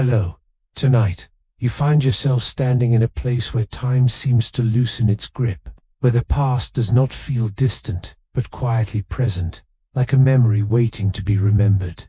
Hello. Tonight, you find yourself standing in a place where time seems to loosen its grip, where the past does not feel distant, but quietly present, like a memory waiting to be remembered.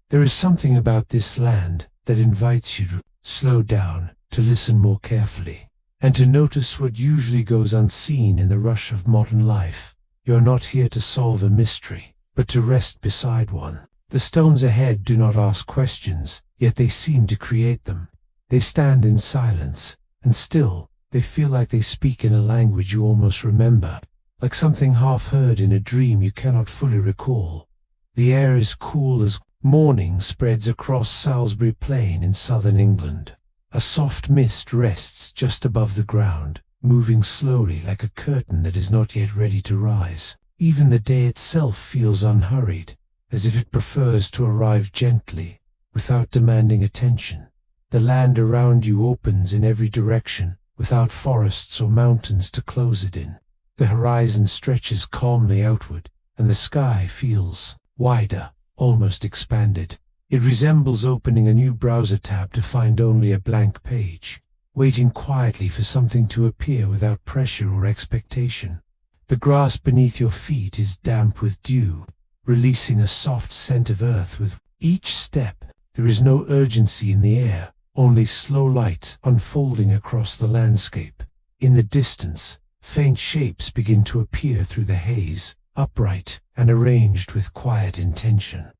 There is something about this land that invites you to slow down, to listen more carefully, and to notice what usually goes unseen in the rush of modern life. You're not here to solve a mystery, but to rest beside one. The stones ahead do not ask questions, yet they seem to create them. They stand in silence, and still, they feel like they speak in a language you almost remember, like something half heard in a dream you cannot fully recall. The air is cool as morning spreads across Salisbury Plain in southern England. A soft mist rests just above the ground, moving slowly like a curtain that is not yet ready to rise. Even the day itself feels unhurried, as if it prefers to arrive gently, without demanding attention. The land around you opens in every direction, without forests or mountains to close it in. The horizon stretches calmly outward, and the sky feels wider, almost expanded. It resembles opening a new browser tab to find only a blank page, waiting quietly for something to appear without pressure or expectation. The grass beneath your feet is damp with dew, releasing a soft scent of earth with each step. There is no urgency in the air, only slow light unfolding across the landscape. In the distance, faint shapes begin to appear through the haze, upright and arranged with quiet intention.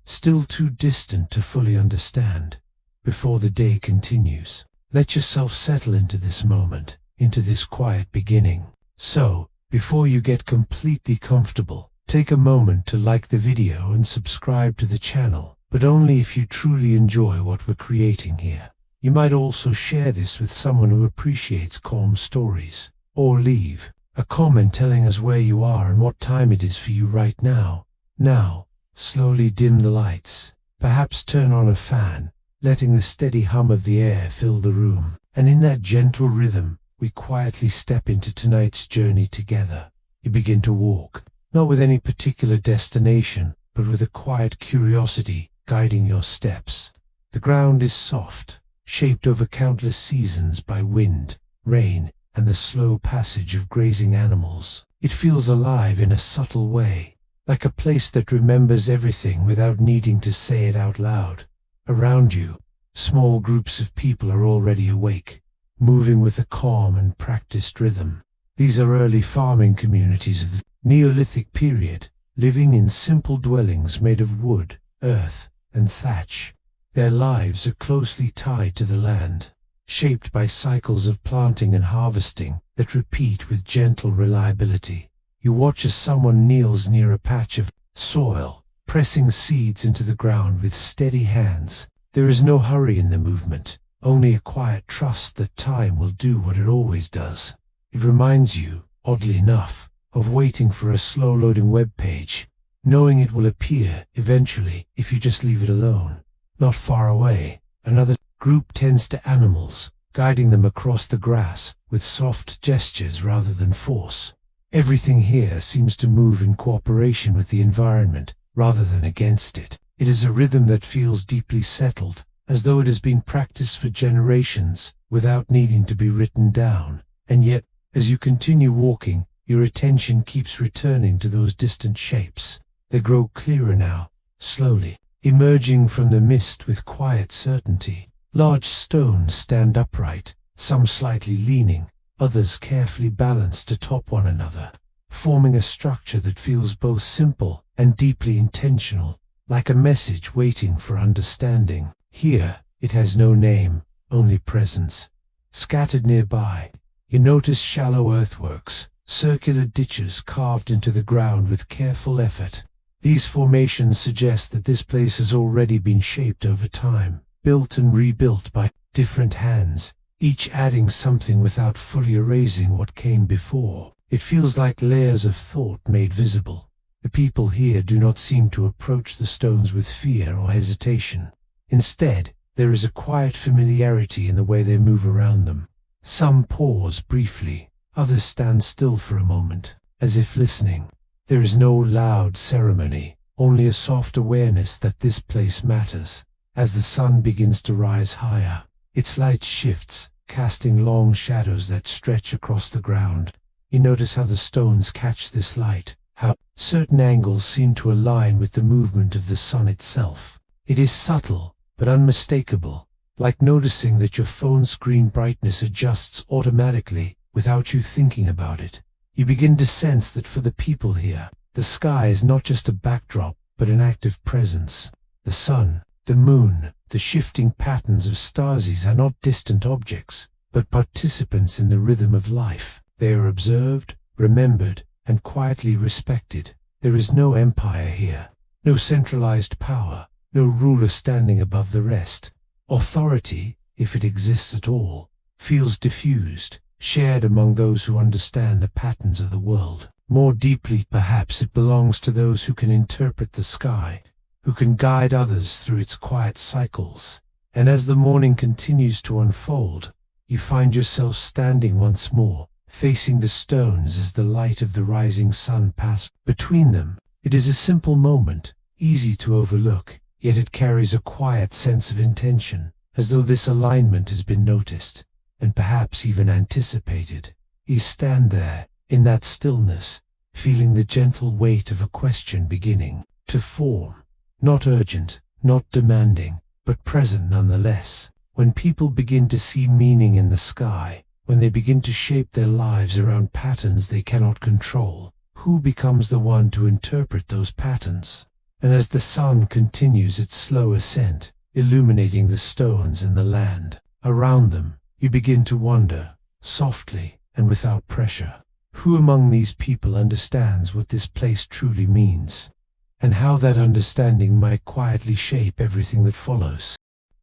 Still too distant to fully understand. Before the day continues, let yourself settle into this moment, into this quiet beginning. So, before you get completely comfortable, take a moment to like the video and subscribe to the channel, but only if you truly enjoy what we're creating here. You might also share this with someone who appreciates calm stories, or leave a comment telling us where you are and what time it is for you right now. Now, slowly dim the lights, perhaps turn on a fan, letting the steady hum of the air fill the room, and in that gentle rhythm, we quietly step into tonight's journey together. You begin to walk, not with any particular destination, but with a quiet curiosity guiding your steps. The ground is soft, shaped over countless seasons by wind, rain, and the slow passage of grazing animals. It feels alive in a subtle way, like a place that remembers everything without needing to say it out loud. Around you, small groups of people are already awake, moving with a calm and practiced rhythm. These are early farming communities of the Neolithic period, living in simple dwellings made of wood, earth, and thatch. Their lives are closely tied to the land, shaped by cycles of planting and harvesting that repeat with gentle reliability. You watch as someone kneels near a patch of soil, pressing seeds into the ground with steady hands. There is no hurry in the movement, only a quiet trust that time will do what it always does. It reminds you, oddly enough, of waiting for a slow-loading web page, knowing it will appear eventually if you just leave it alone. Not far away, another group tends to animals, guiding them across the grass with soft gestures rather than force. Everything here seems to move in cooperation with the environment rather than against it. It is a rhythm that feels deeply settled, as though it has been practiced for generations without needing to be written down. And yet, as you continue walking, your attention keeps returning to those distant shapes. They grow clearer now, slowly, emerging from the mist with quiet certainty. Large stones stand upright, some slightly leaning, others carefully balanced atop one another, forming a structure that feels both simple and deeply intentional, like a message waiting for understanding. Here, it has no name, only presence. Scattered nearby, you notice shallow earthworks, circular ditches carved into the ground with careful effort. These formations suggest that this place has already been shaped over time, built and rebuilt by different hands, each adding something without fully erasing what came before. It feels like layers of thought made visible. The people here do not seem to approach the stones with fear or hesitation. Instead, there is a quiet familiarity in the way they move around them. Some pause briefly, others stand still for a moment, as if listening. There is no loud ceremony, only a soft awareness that this place matters. As the sun begins to rise higher, its light shifts, casting long shadows that stretch across the ground. You notice how the stones catch this light, how certain angles seem to align with the movement of the sun itself. It is subtle, but unmistakable, like noticing that your phone screen brightness adjusts automatically without you thinking about it. You begin to sense that for the people here, the sky is not just a backdrop, but an active presence. The sun, the moon, the shifting patterns of stars are not distant objects, but participants in the rhythm of life. They are observed, remembered, and quietly respected. There is no empire here, no centralized power, no ruler standing above the rest. Authority, if it exists at all, feels diffused, shared among those who understand the patterns of the world. More deeply, perhaps, it belongs to those who can interpret the sky, who can guide others through its quiet cycles. And as the morning continues to unfold, you find yourself standing once more, facing the stones as the light of the rising sun passes between them. It is a simple moment, easy to overlook, yet it carries a quiet sense of intention, as though this alignment has been noticed, and perhaps even anticipated. You stand there, in that stillness, feeling the gentle weight of a question beginning to form. Not urgent, not demanding, but present nonetheless. When people begin to see meaning in the sky, when they begin to shape their lives around patterns they cannot control, who becomes the one to interpret those patterns? And as the sun continues its slow ascent, illuminating the stones and the land around them, you begin to wonder, softly and without pressure, who among these people understands what this place truly means, and how that understanding might quietly shape everything that follows.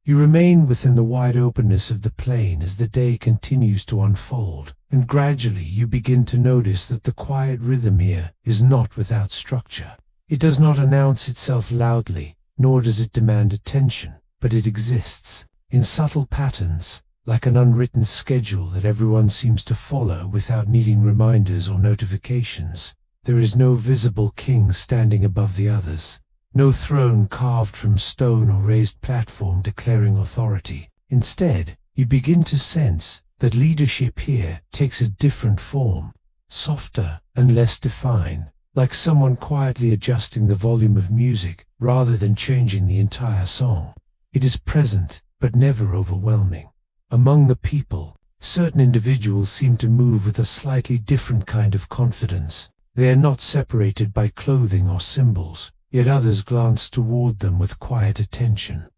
You remain within the wide openness of the plain as the day continues to unfold, and gradually you begin to notice that the quiet rhythm here is not without structure. It does not announce itself loudly, nor does it demand attention, but it exists, in subtle patterns, like an unwritten schedule that everyone seems to follow without needing reminders or notifications. There is no visible king standing above the others. No throne carved from stone or raised platform declaring authority. Instead, you begin to sense that leadership here takes a different form, softer and less defined, like someone quietly adjusting the volume of music rather than changing the entire song. It is present, but never overwhelming. Among the people, certain individuals seem to move with a slightly different kind of confidence. They are not separated by clothing or symbols, yet others glance toward them with quiet attention.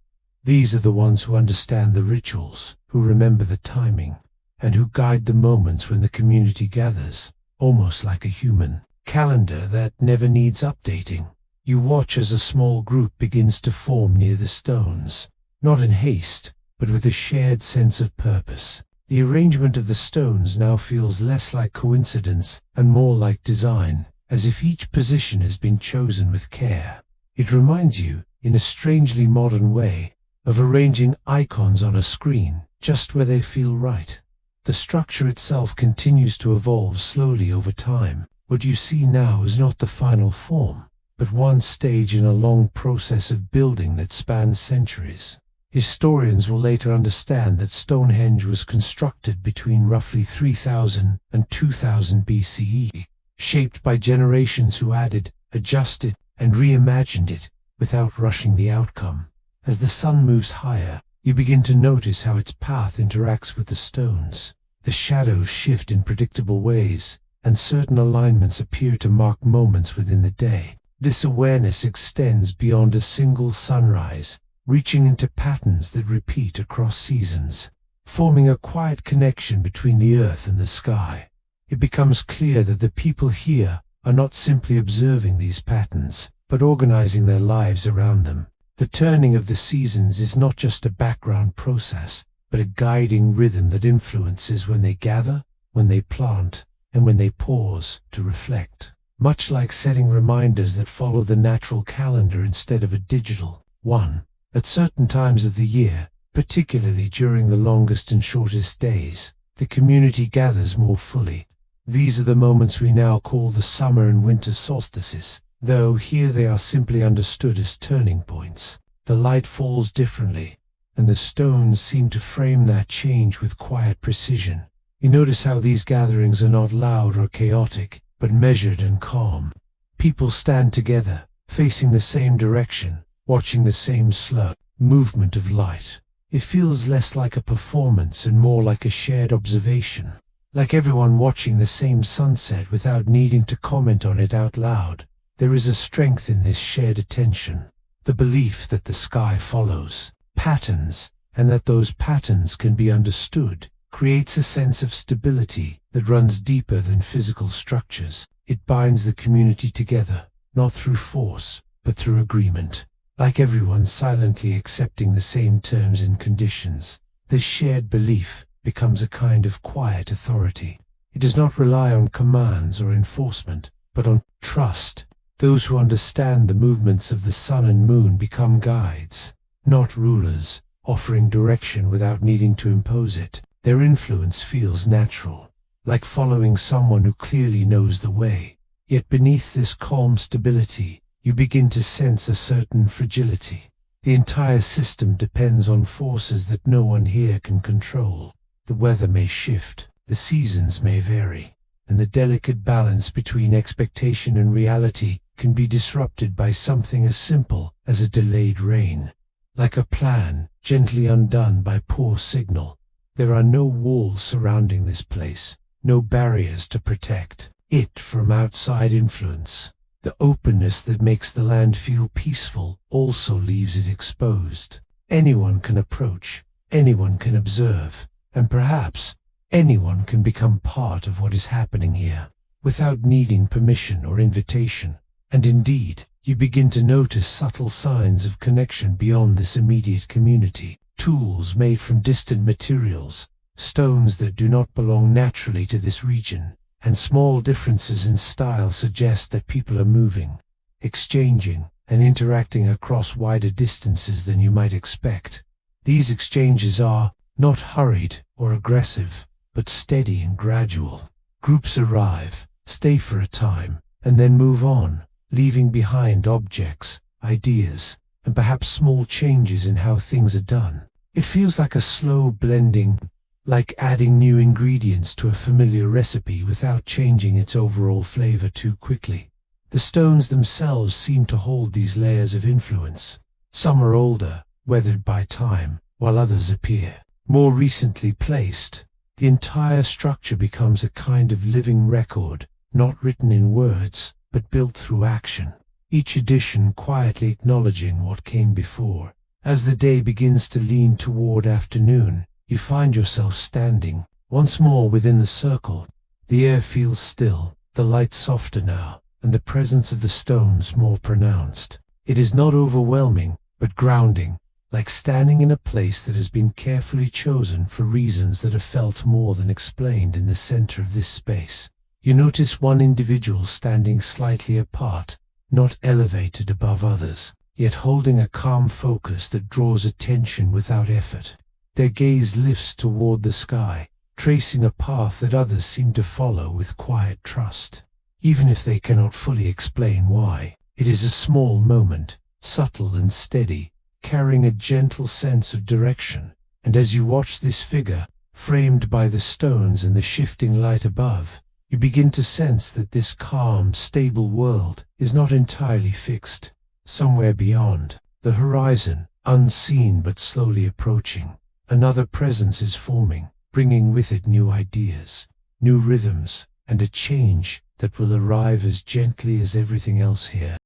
These are the ones who understand the rituals, who remember the timing, and who guide the moments when the community gathers, almost like a human calendar that never needs updating. You watch as a small group begins to form near the stones, not in haste, but with a shared sense of purpose. The arrangement of the stones now feels less like coincidence and more like design, as if each position has been chosen with care. It reminds you, in a strangely modern way, of arranging icons on a screen, just where they feel right. The structure itself continues to evolve slowly over time. What you see now is not the final form, but one stage in a long process of building that spans centuries. Historians will later understand that Stonehenge was constructed between roughly 3000 and 2000 BCE, shaped by generations who added, adjusted, and reimagined it without rushing the outcome. As the sun moves higher, you begin to notice how its path interacts with the stones. The shadows shift in predictable ways, and certain alignments appear to mark moments within the day. This awareness extends beyond a single sunrise, reaching into patterns that repeat across seasons, forming a quiet connection between the earth and the sky. It becomes clear that the people here are not simply observing these patterns, but organizing their lives around them. The turning of the seasons is not just a background process, but a guiding rhythm that influences when they gather, when they plant, and when they pause to reflect. Much like setting reminders that follow the natural calendar instead of a digital one. At certain times of the year, particularly during the longest and shortest days, the community gathers more fully. These are the moments we now call the summer and winter solstices, though here they are simply understood as turning points. the light falls differently, and the stones seem to frame that change with quiet precision. You notice how these gatherings are not loud or chaotic, but measured and calm. People stand together, facing the same direction, watching the same slow movement of light. It feels less like a performance and more like a shared observation, like everyone watching the same sunset without needing to comment on it out loud. There is a strength in this shared attention, the belief that the sky follows patterns, and that those patterns can be understood, creates a sense of stability that runs deeper than physical structures. It binds the community together, not through force, but through agreement. Like everyone silently accepting the same terms and conditions, this shared belief becomes a kind of quiet authority. It does not rely on commands or enforcement, but on trust. Those who understand the movements of the sun and moon become guides, not rulers, offering direction without needing to impose it. Their influence feels natural, like following someone who clearly knows the way. Yet beneath this calm stability, you begin to sense a certain fragility. The entire system depends on forces that no one here can control. The weather may shift, the seasons may vary, and the delicate balance between expectation and reality can be disrupted by something as simple as a delayed rain. Like a plan, gently undone by poor signal. There are no walls surrounding this place, no barriers to protect it from outside influence. The openness that makes the land feel peaceful also leaves it exposed. Anyone can approach, anyone can observe, and perhaps anyone can become part of what is happening here, without needing permission or invitation. And indeed, you begin to notice subtle signs of connection beyond this immediate community. Tools made from distant materials, stones that do not belong naturally to this region, and small differences in style suggest that people are moving, exchanging, and interacting across wider distances than you might expect. These exchanges are not hurried or aggressive, but steady and gradual. Groups arrive, stay for a time, and then move on, leaving behind objects, ideas, and perhaps small changes in how things are done. It feels like a slow blending, like adding new ingredients to a familiar recipe without changing its overall flavor too quickly. The stones themselves seem to hold these layers of influence. Some are older, weathered by time, while others appear more recently placed. The entire structure becomes a kind of living record, not written in words, but built through action. Each addition quietly acknowledging what came before. As the day begins to lean toward afternoon, you find yourself standing once more within the circle. The air feels still, the light softer now, and the presence of the stones more pronounced. It is not overwhelming, but grounding, like standing in a place that has been carefully chosen for reasons that are felt more than explained. In the center of this space, you notice one individual standing slightly apart, not elevated above others, yet holding a calm focus that draws attention without effort. Their gaze lifts toward the sky, tracing a path that others seem to follow with quiet trust. Even if they cannot fully explain why, it is a small moment, subtle and steady, carrying a gentle sense of direction. And as you watch this figure, framed by the stones and the shifting light above, you begin to sense that this calm, stable world is not entirely fixed. Somewhere beyond the horizon, unseen but slowly approaching, another presence is forming, bringing with it new ideas, new rhythms, and a change that will arrive as gently as everything else here.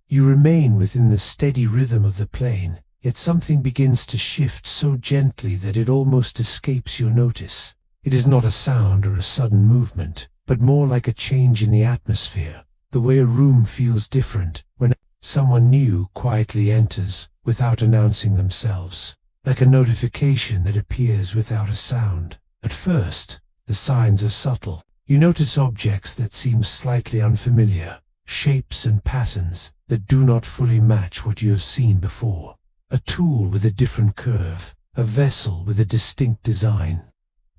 You remain within the steady rhythm of the plane, yet something begins to shift so gently that it almost escapes your notice. It is not a sound or a sudden movement, but more like a change in the atmosphere, the way a room feels different when someone new quietly enters without announcing themselves, like a notification that appears without a sound. At first, the signs are subtle. You notice objects that seem slightly unfamiliar, shapes and patterns that do not fully match what you have seen before. A tool with a different curve, a vessel with a distinct design.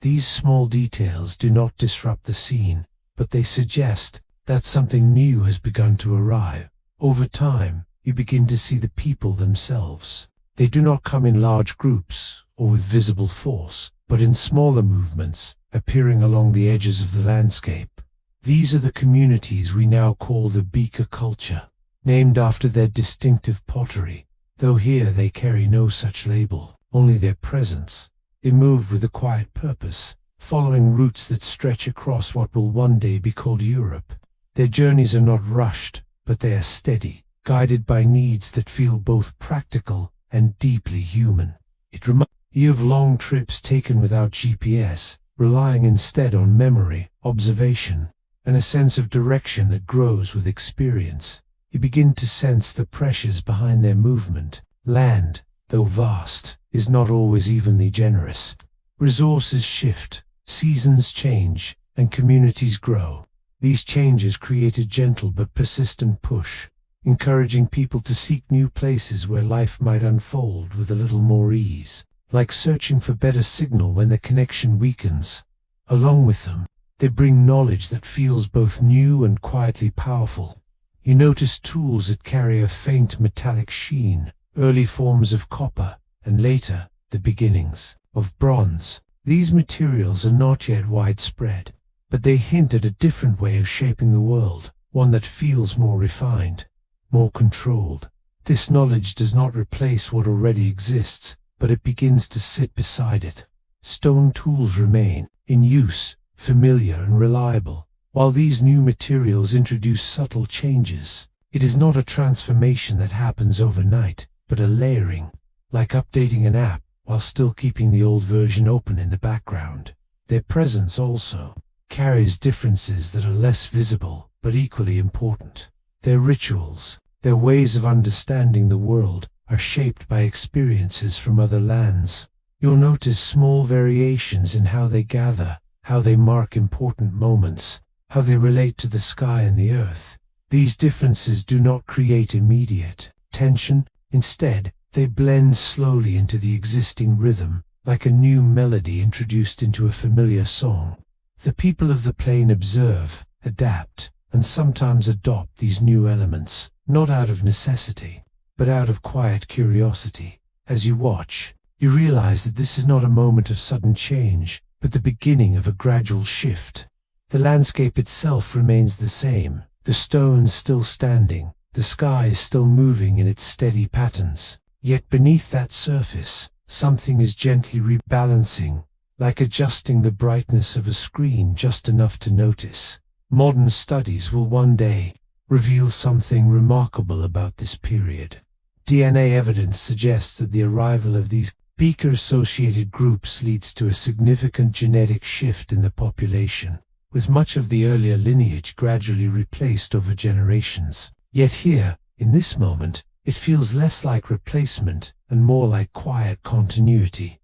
These small details do not disrupt the scene, but they suggest that something new has begun to arrive. Over time, you begin to see the people themselves, They do not come in large groups or with visible force, but in smaller movements, appearing along the edges of the landscape. These are the communities we now call the beaker culture, named after their distinctive pottery, though here they carry no such label, only their presence. They move with a quiet purpose, following routes that stretch across what will one day be called Europe. Their journeys are not rushed, but they are steady, guided by needs that feel both practical and deeply human. It reminds you of long trips taken without GPS, relying instead on memory, observation, and a sense of direction that grows with experience. You begin to sense the pressures behind their movement. Land, though vast, is not always evenly generous. Resources shift, seasons change, and communities grow. These changes create a gentle but persistent push, encouraging people to seek new places where life might unfold with a little more ease, like searching for better signal when the connection weakens. Along with them, they bring knowledge that feels both new and quietly powerful. You notice tools that carry a faint metallic sheen, early forms of copper, and later, the beginnings of bronze. These materials are not yet widespread, but they hint at a different way of shaping the world, one that feels more refined, more controlled. This knowledge does not replace what already exists, but it begins to sit beside it. Stone tools remain in use, familiar and reliable, while these new materials introduce subtle changes. It is not a transformation that happens overnight, but a layering, like updating an app while still keeping the old version open in the background. Their presence also carries differences that are less visible, but equally important. Their rituals, their ways of understanding the world, are shaped by experiences from other lands. You'll notice small variations in how they gather, how they mark important moments, how they relate to the sky and the earth. These differences do not create immediate tension. Instead, they blend slowly into the existing rhythm, like a new melody introduced into a familiar song. The people of the plain observe, adapt, and sometimes adopt these new elements, not out of necessity, but out of quiet curiosity. As you watch, you realize that this is not a moment of sudden change, but the beginning of a gradual shift. The landscape itself remains the same, the stones still standing, the sky still moving in its steady patterns. Yet beneath that surface, something is gently rebalancing, like adjusting the brightness of a screen just enough to notice. Modern studies will one day reveal something remarkable about this period. DNA evidence suggests that the arrival of these beaker-associated groups leads to a significant genetic shift in the population, with much of the earlier lineage gradually replaced over generations. Yet here, in this moment, it feels less like replacement and more like quiet continuity.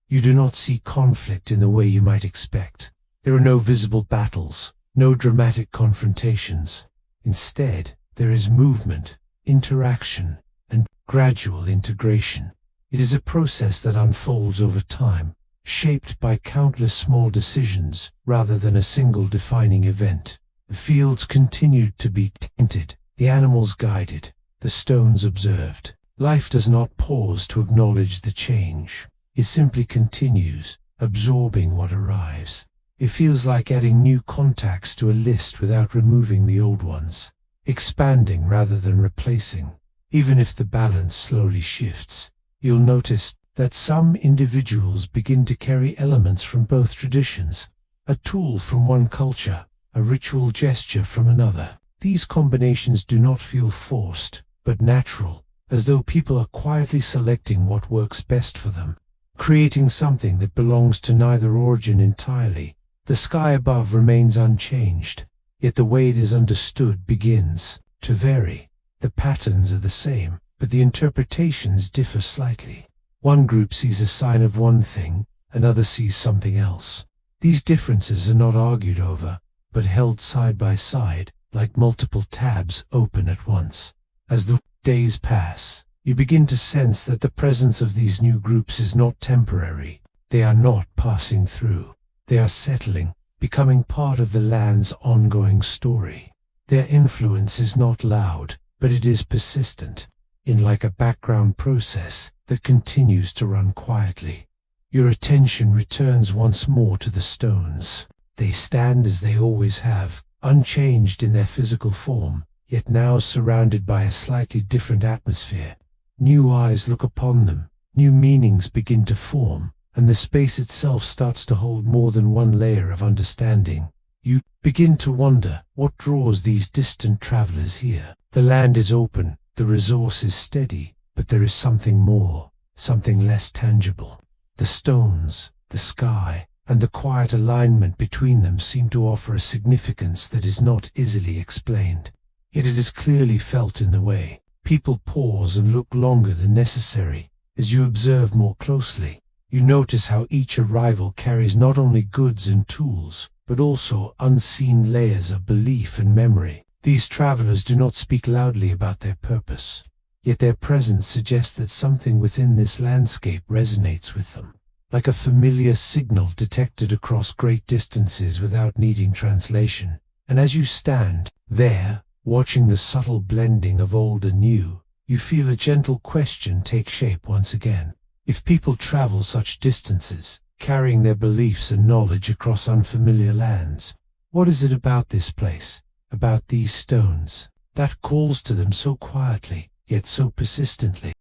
You do not see conflict in the way you might expect. There are no visible battles, no dramatic confrontations. Instead, there is movement, interaction, and gradual integration. It is a process that unfolds over time, shaped by countless small decisions rather than a single defining event. The fields continued to be tended, the animals guided, the stones observed. Life does not pause to acknowledge the change. It simply continues, absorbing what arrives. It feels like adding new contacts to a list without removing the old ones, expanding rather than replacing. Even if the balance slowly shifts, you'll notice that some individuals begin to carry elements from both traditions, a tool from one culture, a ritual gesture from another. These combinations do not feel forced, but natural, as though people are quietly selecting what works best for them, creating something that belongs to neither origin entirely. The sky above remains unchanged, yet the way it is understood begins to vary. The patterns are the same, but the interpretations differ slightly. One group sees a sign of one thing, another sees something else. These differences are not argued over, but held side by side, like multiple tabs open at once. As the days pass, you begin to sense that the presence of these new groups is not temporary. They are not passing through. They are settling, becoming part of the land's ongoing story. Their influence is not loud, but it is persistent. in like a background process that continues to run quietly. Your attention returns once more to the stones. They stand as they always have, unchanged in their physical form, yet now surrounded by a slightly different atmosphere. New eyes look upon them, new meanings begin to form, and the space itself starts to hold more than one layer of understanding. You begin to wonder what draws these distant travelers here. The land is open, the resource is steady, but there is something more, something less tangible. The stones, the sky, and the quiet alignment between them seem to offer a significance that is not easily explained. Yet it is clearly felt in the way people pause and look longer than necessary. As you observe more closely, you notice how each arrival carries not only goods and tools, but also unseen layers of belief and memory. These travelers do not speak loudly about their purpose, yet their presence suggests that something within this landscape resonates with them, like a familiar signal detected across great distances without needing translation. And as you stand there, watching the subtle blending of old and new, you feel a gentle question take shape once again. If people travel such distances, carrying their beliefs and knowledge across unfamiliar lands, what is it about this place, about these stones, that calls to them so quietly, yet so persistently?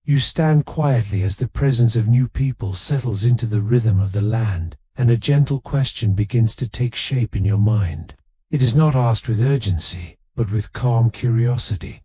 You stand quietly as the presence of new people settles into the rhythm of the land, and a gentle question begins to take shape in your mind. It is not asked with urgency, but with calm curiosity.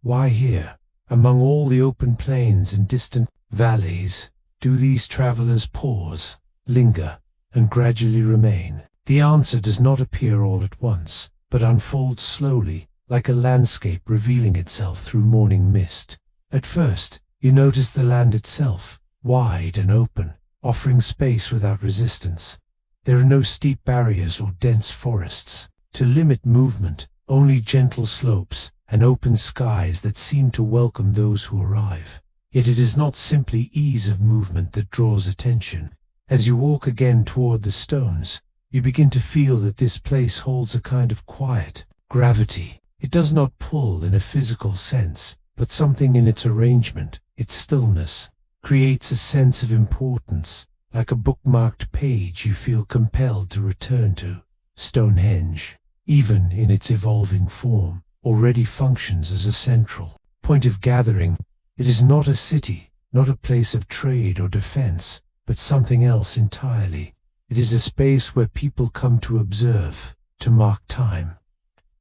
Why here, among all the open plains and distant valleys, do these travelers pause, linger, and gradually remain? The answer does not appear all at once, but unfolds slowly, like a landscape revealing itself through morning mist. At first, you notice the land itself, wide and open, offering space without resistance. There are no steep barriers or dense forests to limit movement, only gentle slopes and open skies that seem to welcome those who arrive. Yet it is not simply ease of movement that draws attention. As you walk again toward the stones, you begin to feel that this place holds a kind of quiet gravity. It does not pull in a physical sense, but something in its arrangement, its stillness, creates a sense of importance. Like a bookmarked page you feel compelled to return to. Stonehenge, even in its evolving form, already functions as a central point of gathering. It is not a city, not a place of trade or defense, but something else entirely. It is a space where people come to observe, to mark time,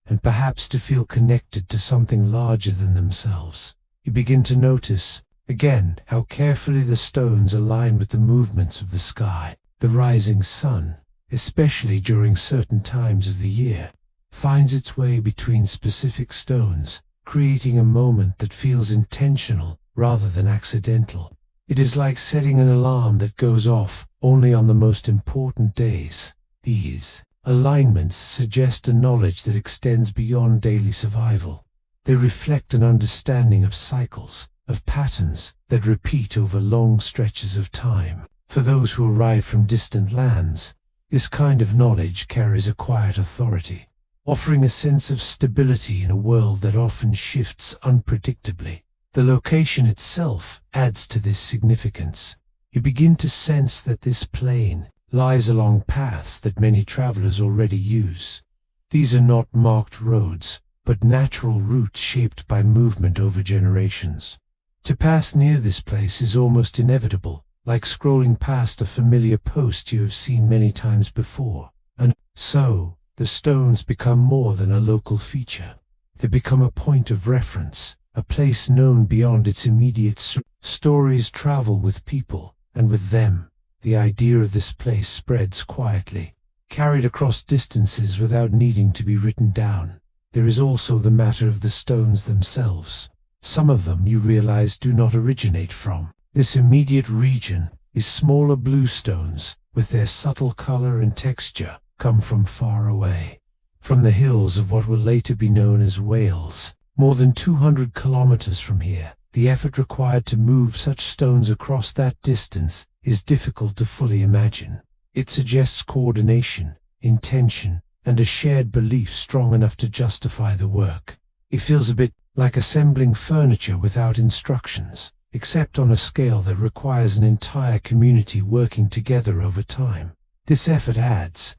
and perhaps to feel connected to something larger than themselves. You begin to notice, again, how carefully the stones align with the movements of the sky. The rising sun, especially during certain times of the year, finds its way between specific stones, creating a moment that feels intentional rather than accidental. It is like setting an alarm that goes off only on the most important days. These alignments suggest a knowledge that extends beyond daily survival. They reflect an understanding of cycles, of patterns that repeat over long stretches of time. For those who arrive from distant lands, this kind of knowledge carries a quiet authority, offering a sense of stability in a world that often shifts unpredictably. The location itself adds to this significance. You begin to sense that this plain lies along paths that many travelers already use. These are not marked roads, but natural routes shaped by movement over generations. To pass near this place is almost inevitable, like scrolling past a familiar post you have seen many times before. And so, the stones become more than a local feature. They become a point of reference, a place known beyond its immediate stories travel with people, and with them, the idea of this place spreads quietly, carried across distances without needing to be written down. There is also the matter of the stones themselves. Some of them, you realize, do not originate from this immediate region. Is smaller blue stones, with their subtle color and texture, come from far away, from the hills of what will later be known as Wales. More than 200 kilometers from here, the effort required to move such stones across that distance is difficult to fully imagine. It suggests coordination, intention, and a shared belief strong enough to justify the work. It feels a bit like assembling furniture without instructions, except on a scale that requires an entire community working together over time. This effort adds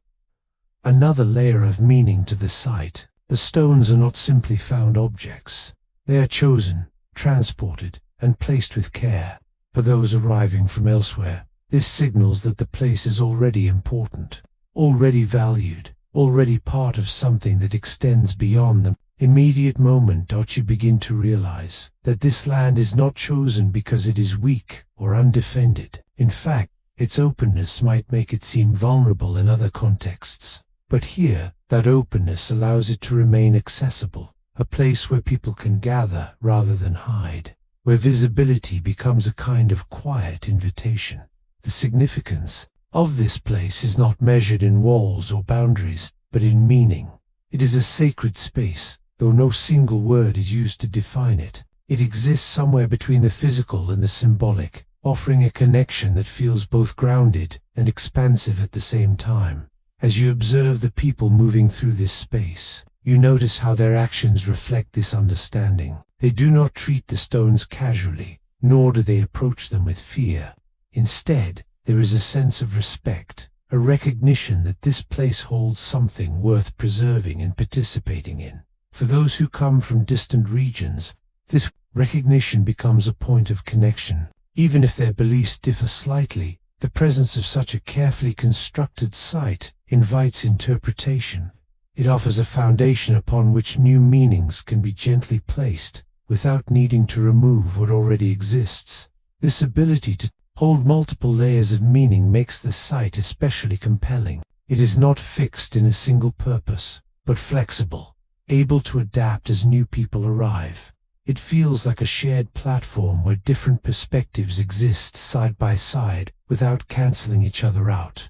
another layer of meaning to the site. The stones are not simply found objects. They are chosen, transported, and placed with care. For those arriving from elsewhere, this signals that the place is already important, already valued, already part of something that extends beyond the immediate moment. You begin to realize that this land is not chosen because it is weak or undefended. In fact, its openness might make it seem vulnerable in other contexts. But here, that openness allows it to remain accessible, a place where people can gather rather than hide, where visibility becomes a kind of quiet invitation. The significance of this place is not measured in walls or boundaries, but in meaning. It is a sacred space, though no single word is used to define it. It exists somewhere between the physical and the symbolic, offering a connection that feels both grounded and expansive at the same time. As you observe the people moving through this space, you notice how their actions reflect this understanding. They do not treat the stones casually, nor do they approach them with fear. Instead, there is a sense of respect, a recognition that this place holds something worth preserving and participating in. For those who come from distant regions, this recognition becomes a point of connection. Even if their beliefs differ slightly, the presence of such a carefully constructed site invites interpretation. It offers a foundation upon which new meanings can be gently placed, without needing to remove what already exists. This ability to hold multiple layers of meaning makes the site especially compelling. It is not fixed in a single purpose, but flexible, able to adapt as new people arrive. It feels like a shared platform where different perspectives exist side by side without canceling each other out.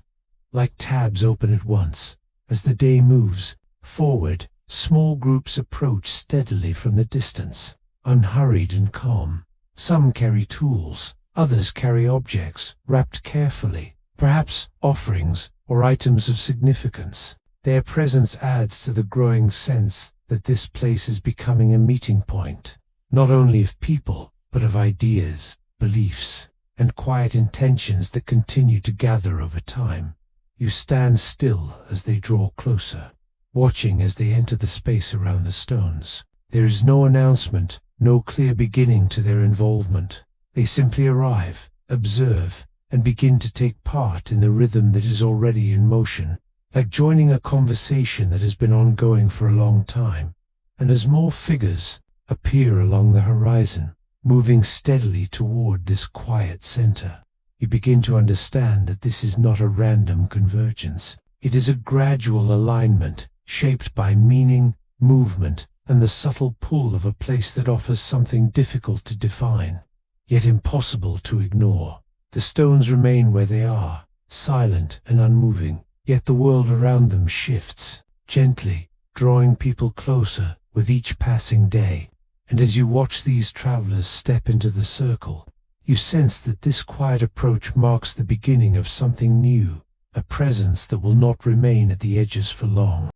Like tabs open at once, as the day moves forward, small groups approach steadily from the distance, unhurried and calm. Some carry tools, others carry objects, wrapped carefully, perhaps offerings or items of significance. Their presence adds to the growing sense that this place is becoming a meeting point, not only of people, but of ideas, beliefs, and quiet intentions that continue to gather over time. You stand still as they draw closer, watching as they enter the space around the stones. There is no announcement, no clear beginning to their involvement. They simply arrive, observe, and begin to take part in the rhythm that is already in motion, like joining a conversation that has been ongoing for a long time. And as more figures appear along the horizon, moving steadily toward this quiet center, you begin to understand that this is not a random convergence. It is a gradual alignment, shaped by meaning, movement, and the subtle pull of a place that offers something difficult to define, yet impossible to ignore. The stones remain where they are, silent and unmoving, yet the world around them shifts, gently, drawing people closer with each passing day. And as you watch these travelers step into the circle, you sense that this quiet approach marks the beginning of something new, a presence that will not remain at the edges for long.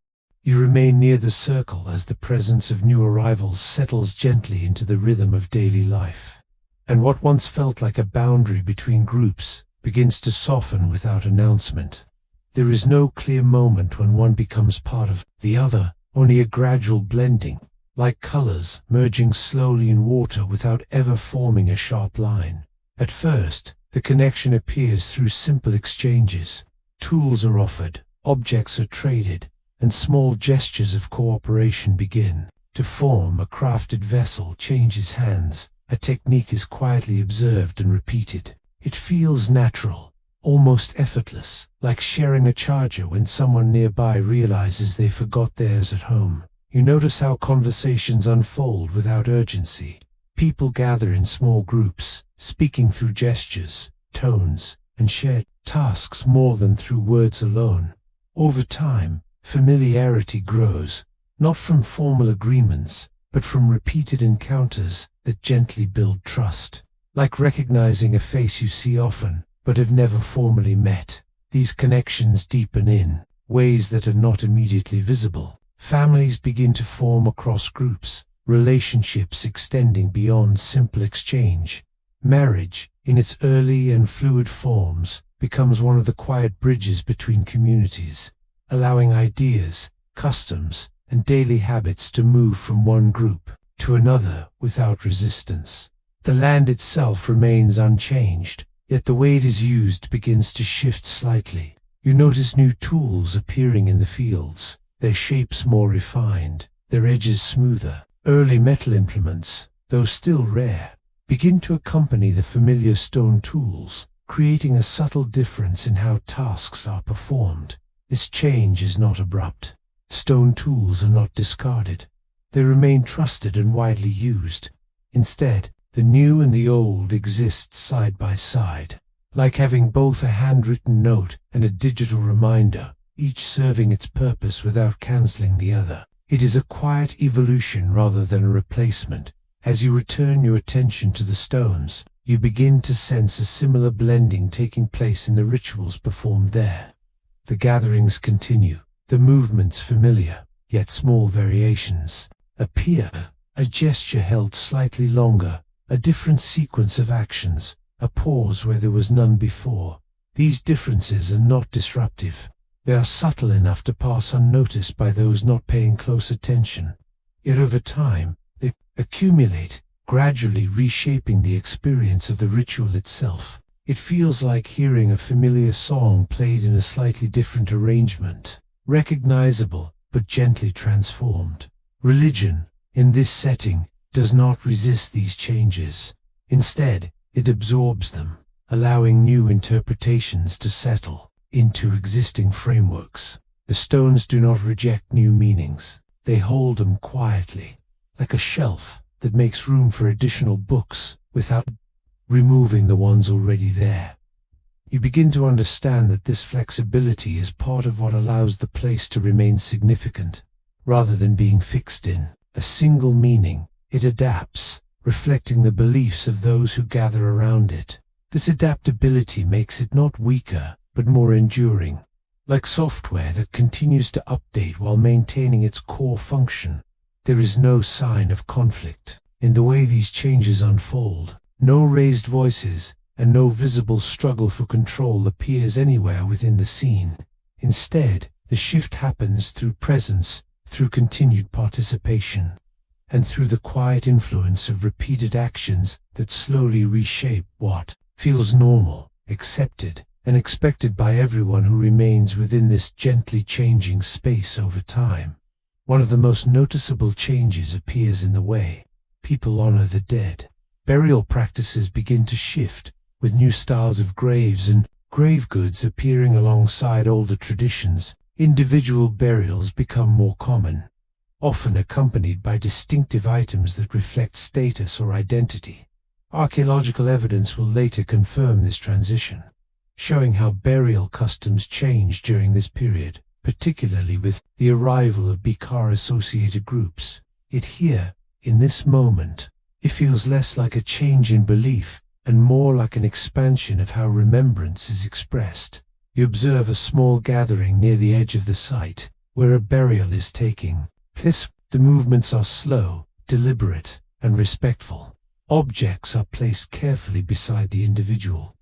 You remain near the circle as the presence of new arrivals settles gently into the rhythm of daily life. And what once felt like a boundary between groups begins to soften without announcement. There is no clear moment when one becomes part of the other, only a gradual blending, like colors merging slowly in water without ever forming a sharp line. At first, the connection appears through simple exchanges. Tools are offered, objects are traded, and small gestures of cooperation begin to form. A crafted vessel changes hands, a technique is quietly observed and repeated. It feels natural, almost effortless, like sharing a charger when someone nearby realizes they forgot theirs at home. You notice how conversations unfold without urgency. People gather in small groups, speaking through gestures, tones, and shared tasks more than through words alone. Over time, familiarity grows, not from formal agreements, but from repeated encounters that gently build trust. Like recognizing a face you see often, but have never formally met. These connections deepen in ways that are not immediately visible. Families begin to form across groups, relationships extending beyond simple exchange. Marriage, in its early and fluid forms, becomes one of the quiet bridges between communities, allowing ideas, customs, and daily habits to move from one group to another without resistance. The land itself remains unchanged, yet the way it is used begins to shift slightly. You notice new tools appearing in the fields, their shapes more refined, their edges smoother. Early metal implements, though still rare, begin to accompany the familiar stone tools, creating a subtle difference in how tasks are performed. This change is not abrupt. Stone tools are not discarded. They remain trusted and widely used. Instead, the new and the old exist side by side, like having both a handwritten note and a digital reminder, each serving its purpose without cancelling the other. It is a quiet evolution rather than a replacement. As you return your attention to the stones, you begin to sense a similar blending taking place in the rituals performed there. The gatherings continue, the movements familiar, yet small variations appear, a gesture held slightly longer, a different sequence of actions, a pause where there was none before. These differences are not disruptive. They are subtle enough to pass unnoticed by those not paying close attention. Yet over time, they accumulate, gradually reshaping the experience of the ritual itself. It feels like hearing a familiar song played in a slightly different arrangement, recognizable but gently transformed. Religion, in this setting, does not resist these changes. Instead, it absorbs them, allowing new interpretations to settle into existing frameworks. The stones do not reject new meanings. They hold them quietly, like a shelf that makes room for additional books without removing the ones already there. You begin to understand that this flexibility is part of what allows the place to remain significant. Rather than being fixed in a single meaning, it adapts, reflecting the beliefs of those who gather around it. This adaptability makes it not weaker, but more enduring, like software that continues to update while maintaining its core function. There is no sign of conflict in the way these changes unfold. No raised voices and no visible struggle for control appears anywhere within the scene. Instead, the shift happens through presence, through continued participation, and through the quiet influence of repeated actions that slowly reshape what feels normal, accepted, and expected by everyone who remains within this gently changing space over time. One of the most noticeable changes appears in the way people honor the dead. Burial practices begin to shift, with new styles of graves and grave goods appearing alongside older traditions. Individual burials become more common, often accompanied by distinctive items that reflect status or identity. Archaeological evidence will later confirm this transition, showing how burial customs changed during this period, particularly with the arrival of Bikar-associated groups. Yet here, in this moment, it feels less like a change in belief and more like an expansion of how remembrance is expressed. You observe a small gathering near the edge of the site, where a burial is taking place. The movements are slow, deliberate, and respectful. Objects are placed carefully beside the individual,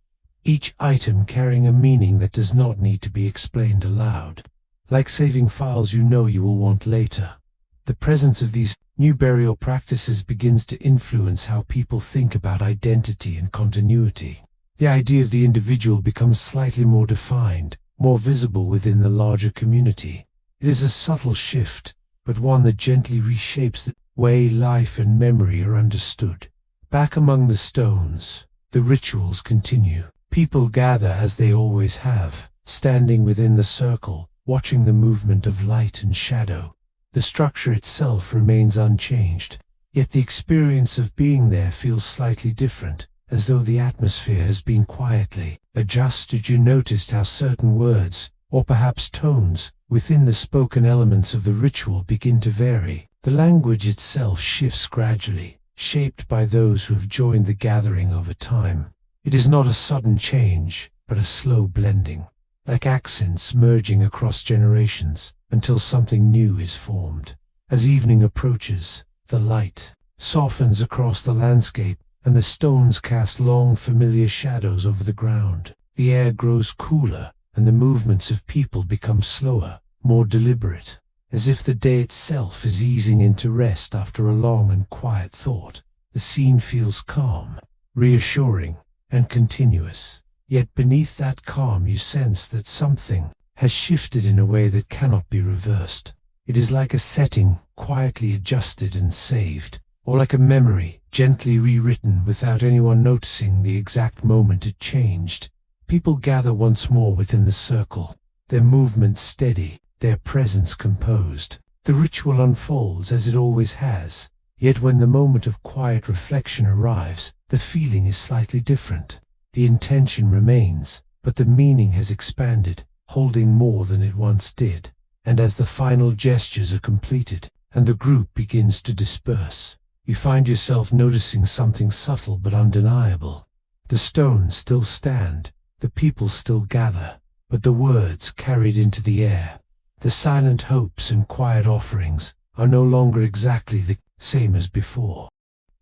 each item carrying a meaning that does not need to be explained aloud. Like saving files you know you will want later. The presence of these new burial practices begins to influence how people think about identity and continuity. The idea of the individual becomes slightly more defined, more visible within the larger community. It is a subtle shift, but one that gently reshapes the way life and memory are understood. Back among the stones, the rituals continue. People gather as they always have, standing within the circle, watching the movement of light and shadow. The structure itself remains unchanged, yet the experience of being there feels slightly different, as though the atmosphere has been quietly adjusted. You noticed how certain words, or perhaps tones, within the spoken elements of the ritual begin to vary. The language itself shifts gradually, shaped by those who have joined the gathering over time. It is not a sudden change, but a slow blending, like accents merging across generations, until something new is formed. As evening approaches, The light softens across the landscape, and the stones cast long, familiar shadows over the ground. The air grows cooler, and the movements of people become slower, more deliberate, as if the day itself is easing into rest after a long and quiet thought. The scene feels calm, reassuring, and continuous. Yet beneath that calm you sense that something has shifted in a way that cannot be reversed. It is like a setting quietly adjusted and saved, or like a memory gently rewritten without anyone noticing the exact moment it changed. People gather once more within the circle, their movements steady, their presence composed. The ritual unfolds as it always has, yet when the moment of quiet reflection arrives, the feeling is slightly different. The intention remains, but the meaning has expanded, holding more than it once did. And as the final gestures are completed, and the group begins to disperse, you find yourself noticing something subtle but undeniable. The stones still stand, the people still gather, but the words carried into the air, the silent hopes and quiet offerings, are no longer exactly the same as before.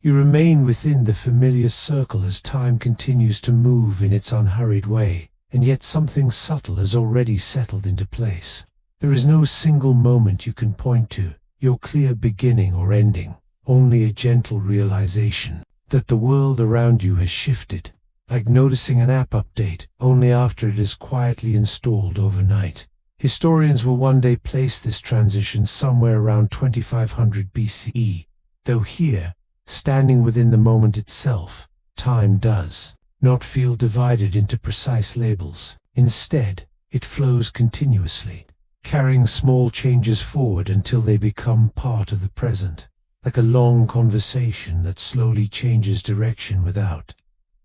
You remain within the familiar circle as time continues to move in its unhurried way, and yet something subtle has already settled into place. There is no single moment you can point to, your clear beginning or ending, only a gentle realization that the world around you has shifted, like noticing an app update only after it is quietly installed overnight. Historians will one day place this transition somewhere around 2500 BCE, though here, standing within the moment itself, time does not feel divided into precise labels. Instead, it flows continuously, carrying small changes forward until they become part of the present, like a long conversation that slowly changes direction without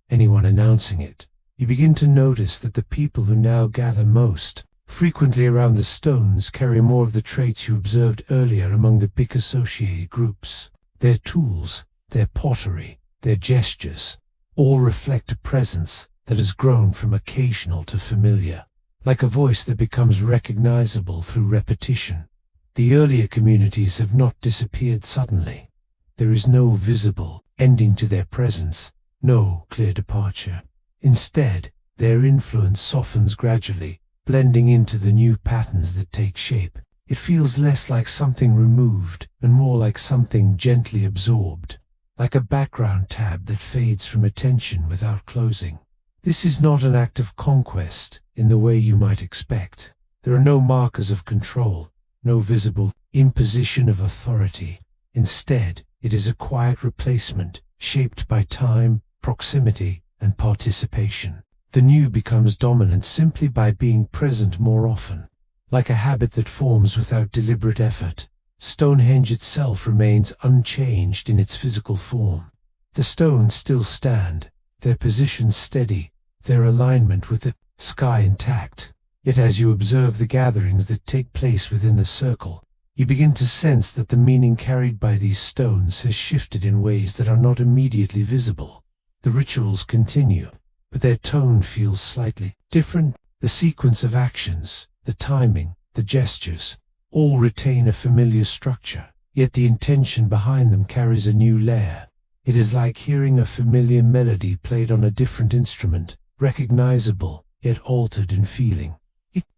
anyone announcing it. You begin to notice that the people who now gather most frequently around the stones carry more of the traits you observed earlier among the big associated groups. Their tools, their pottery, their gestures, all reflect a presence that has grown from occasional to familiar, like a voice that becomes recognizable through repetition. The earlier communities have not disappeared suddenly. There is no visible ending to their presence, no clear departure. Instead, their influence softens gradually, blending into the new patterns that take shape. It feels less like something removed and more like something gently absorbed, like a background tab that fades from attention without closing. This is not an act of conquest in the way you might expect. There are no markers of control, no visible imposition of authority. Instead, it is a quiet replacement, shaped by time, proximity, and participation. The new becomes dominant simply by being present more often. Like a habit that forms without deliberate effort, Stonehenge itself remains unchanged in its physical form. The stones still stand, their position steady, their alignment with the sky intact. Yet as you observe the gatherings that take place within the circle, you begin to sense that the meaning carried by these stones has shifted in ways that are not immediately visible. The rituals continue, but their tone feels slightly different. The sequence of actions, the timing, the gestures, all retain a familiar structure, yet the intention behind them carries a new layer. It is like hearing a familiar melody played on a different instrument, recognizable, yet altered in feeling.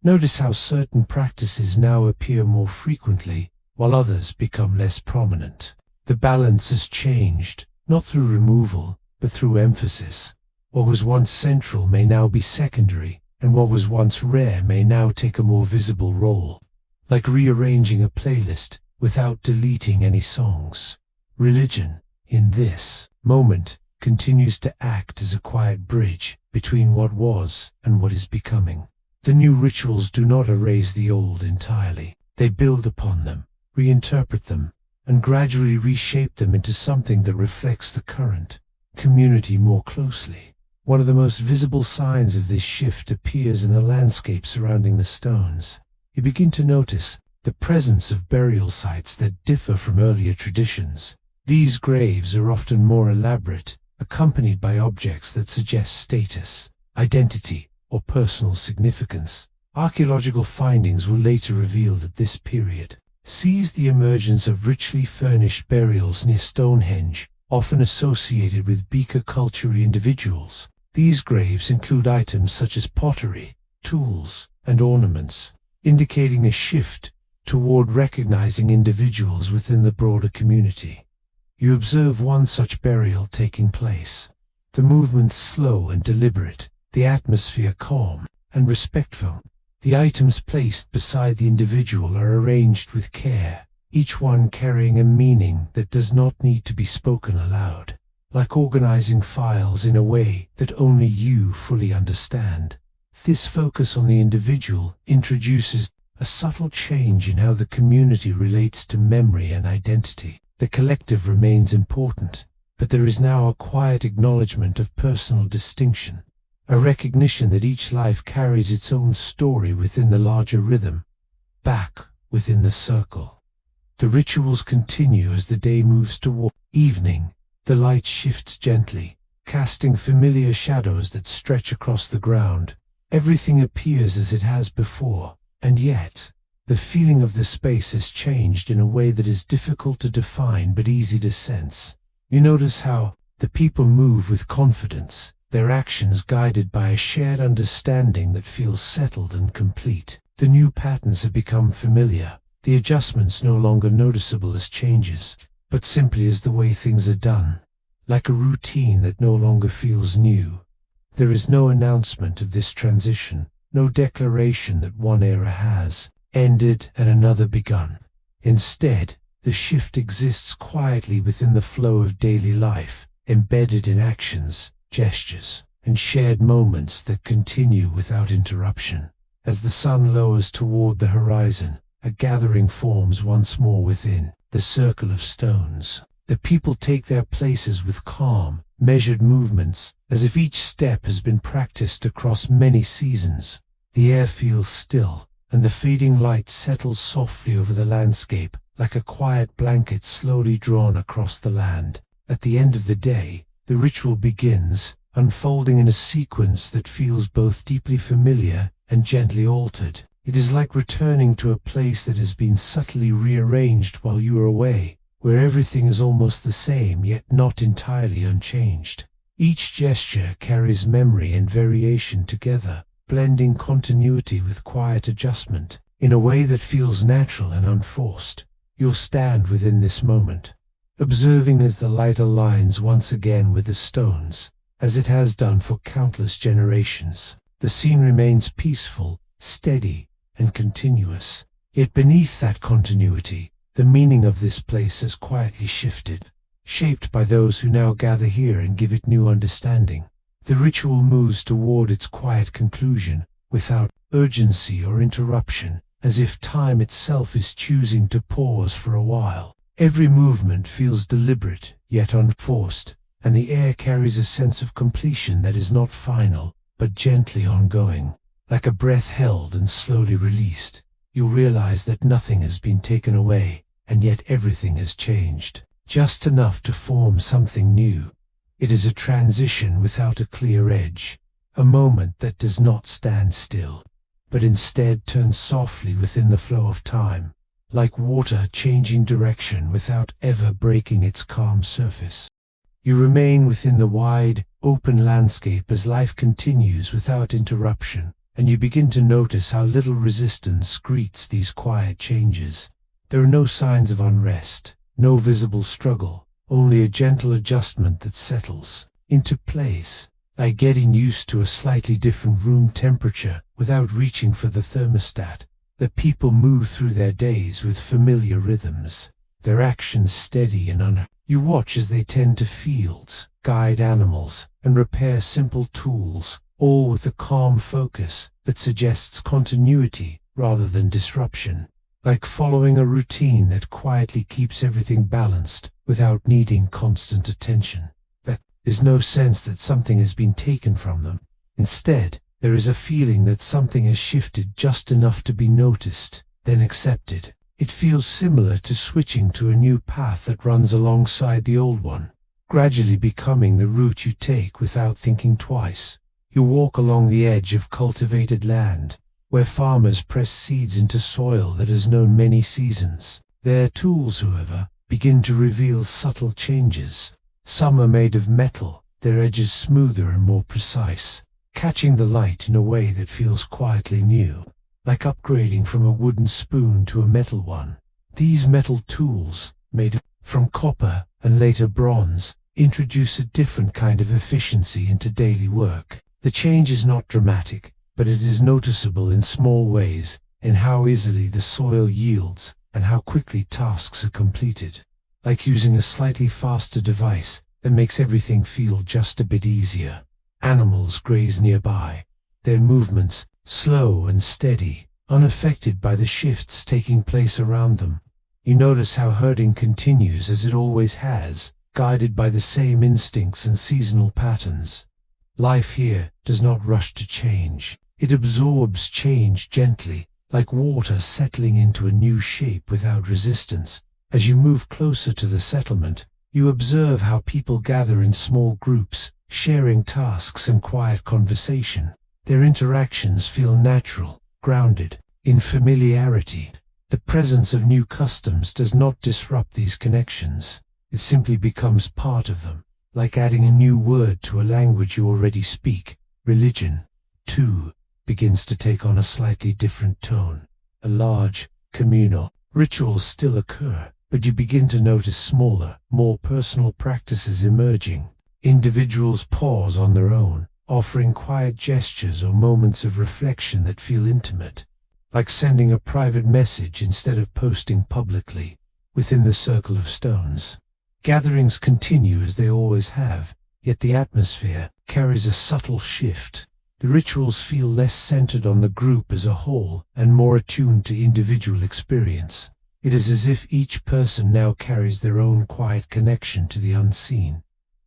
Notice how certain practices now appear more frequently, while others become less prominent. The balance has changed, not through removal, but through emphasis. What was once central may now be secondary, and what was once rare may now take a more visible role. Like rearranging a playlist without deleting any songs. Religion, in this moment, continues to act as a quiet bridge between what was and what is becoming. The new rituals do not erase the old entirely. They build upon them, reinterpret them, and gradually reshape them into something that reflects the current community more closely. One of the most visible signs of this shift appears in the landscape surrounding the stones. You begin to notice the presence of burial sites that differ from earlier traditions. These graves are often more elaborate, accompanied by objects that suggest status, identity, or personal significance. Archaeological findings will later reveal that this period sees the emergence of richly furnished burials near Stonehenge, often associated with Beaker culture individuals. These graves include items such as pottery, tools, and ornaments, indicating a shift toward recognizing individuals within the broader community. You observe one such burial taking place. The movement slow and deliberate, the atmosphere calm and respectful. The items placed beside the individual are arranged with care, each one carrying a meaning that does not need to be spoken aloud, like organizing files in a way that only you fully understand. This focus on the individual introduces a subtle change in how the community relates to memory and identity. The collective remains important, but there is now a quiet acknowledgement of personal distinction, a recognition that each life carries its own story within the larger rhythm, back within the circle. The rituals continue as the day moves toward evening. The light shifts gently, casting familiar shadows that stretch across the ground. Everything appears as it has before, and yet, the feeling of the space has changed in a way that is difficult to define but easy to sense. You notice how the people move with confidence, their actions guided by a shared understanding that feels settled and complete. The new patterns have become familiar, the adjustments no longer noticeable as changes, but simply as the way things are done, like a routine that no longer feels new. There is no announcement of this transition, no declaration that one era has ended and another begun. Instead, the shift exists quietly within the flow of daily life, embedded in actions, gestures, and shared moments that continue without interruption. As the sun lowers toward the horizon, a gathering forms once more within the circle of stones. The people take their places with calm, measured movements, as if each step has been practiced across many seasons. The air feels still, and the fading light settles softly over the landscape, like a quiet blanket slowly drawn across the land. At the end of the day, the ritual begins, unfolding in a sequence that feels both deeply familiar and gently altered. It is like returning to a place that has been subtly rearranged while you are away, where everything is almost the same yet not entirely unchanged. Each gesture carries memory and variation together, blending continuity with quiet adjustment, in a way that feels natural and unforced. You'll stand within this moment, observing as the light aligns once again with the stones, as it has done for countless generations. The scene remains peaceful, steady, and continuous. Yet beneath that continuity, the meaning of this place has quietly shifted, shaped by those who now gather here and give it new understanding. The ritual moves toward its quiet conclusion, without urgency or interruption, as if time itself is choosing to pause for a while. Every movement feels deliberate, yet unforced, and the air carries a sense of completion that is not final, but gently ongoing. Like a breath held and slowly released, you realize that nothing has been taken away, and yet everything has changed, just enough to form something new. It is a transition without a clear edge, a moment that does not stand still, but instead turns softly within the flow of time, like water changing direction without ever breaking its calm surface. You remain within the wide, open landscape as life continues without interruption, and you begin to notice how little resistance greets these quiet changes. There are no signs of unrest, no visible struggle, only a gentle adjustment that settles into place, like getting used to a slightly different room temperature without reaching for the thermostat. The people move through their days with familiar rhythms, their actions steady and You watch as they tend to fields, guide animals, and repair simple tools, all with a calm focus that suggests continuity rather than disruption, like following a routine that quietly keeps everything balanced without needing constant attention. There's no sense that something has been taken from them. Instead, there is a feeling that something has shifted just enough to be noticed, then accepted. It feels similar to switching to a new path that runs alongside the old one, gradually becoming the route you take without thinking twice. You walk along the edge of cultivated land, where farmers press seeds into soil that has known many seasons. Their tools, however, begin to reveal subtle changes. Some are made of metal, their edges smoother and more precise, catching the light in a way that feels quietly new, like upgrading from a wooden spoon to a metal one. These metal tools, made from copper and later bronze, introduce a different kind of efficiency into daily work. The change is not dramatic, but it is noticeable in small ways, in how easily the soil yields and how quickly tasks are completed. Like using a slightly faster device that makes everything feel just a bit easier. Animals graze nearby, their movements slow and steady, unaffected by the shifts taking place around them. You notice how herding continues as it always has, guided by the same instincts and seasonal patterns. Life here does not rush to change. It absorbs change gently, like water settling into a new shape without resistance. As you move closer to the settlement, you observe how people gather in small groups, sharing tasks and quiet conversation. Their interactions feel natural, grounded in familiarity. The presence of new customs does not disrupt these connections. It simply becomes part of them, like adding a new word to a language you already speak. Religion, too, begins to take on a slightly different tone. A large, communal rituals still occur, but you begin to notice smaller, more personal practices emerging. Individuals pause on their own, offering quiet gestures or moments of reflection that feel intimate, like sending a private message instead of posting publicly. Within the circle of stones, gatherings continue as they always have, yet the atmosphere carries a subtle shift. The rituals feel less centered on the group as a whole and more attuned to individual experience. It is as if each person now carries their own quiet connection to the unseen.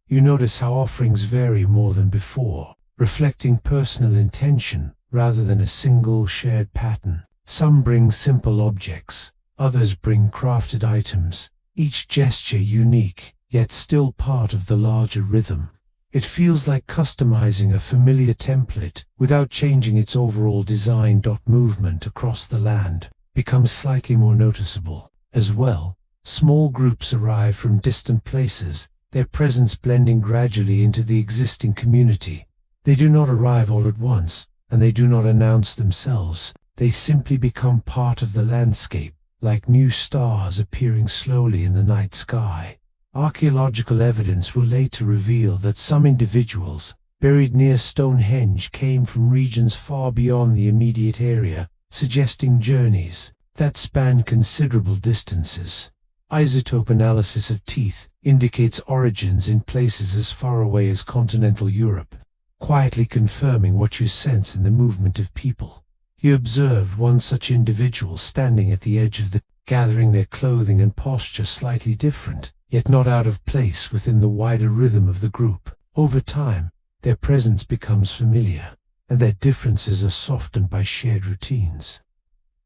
You notice how offerings vary more than before, reflecting personal intention rather than a single shared pattern. Some bring simple objects, others bring crafted items, each gesture unique, yet still part of the larger rhythm. It feels like customizing a familiar template without changing its overall design. Movement across the land becomes slightly more noticeable. As well, small groups arrive from distant places, their presence blending gradually into the existing community. They do not arrive all at once, and they do not announce themselves. They simply become part of the landscape, like new stars appearing slowly in the night sky. Archaeological evidence will later reveal that some individuals buried near Stonehenge came from regions far beyond the immediate area, suggesting journeys that span considerable distances. Isotope analysis of teeth indicates origins in places as far away as continental Europe, quietly confirming what you sense in the movement of people. You observed one such individual standing at the edge of the gathering, their clothing and posture slightly different, yet not out of place within the wider rhythm of the group. Over time, their presence becomes familiar, and their differences are softened by shared routines.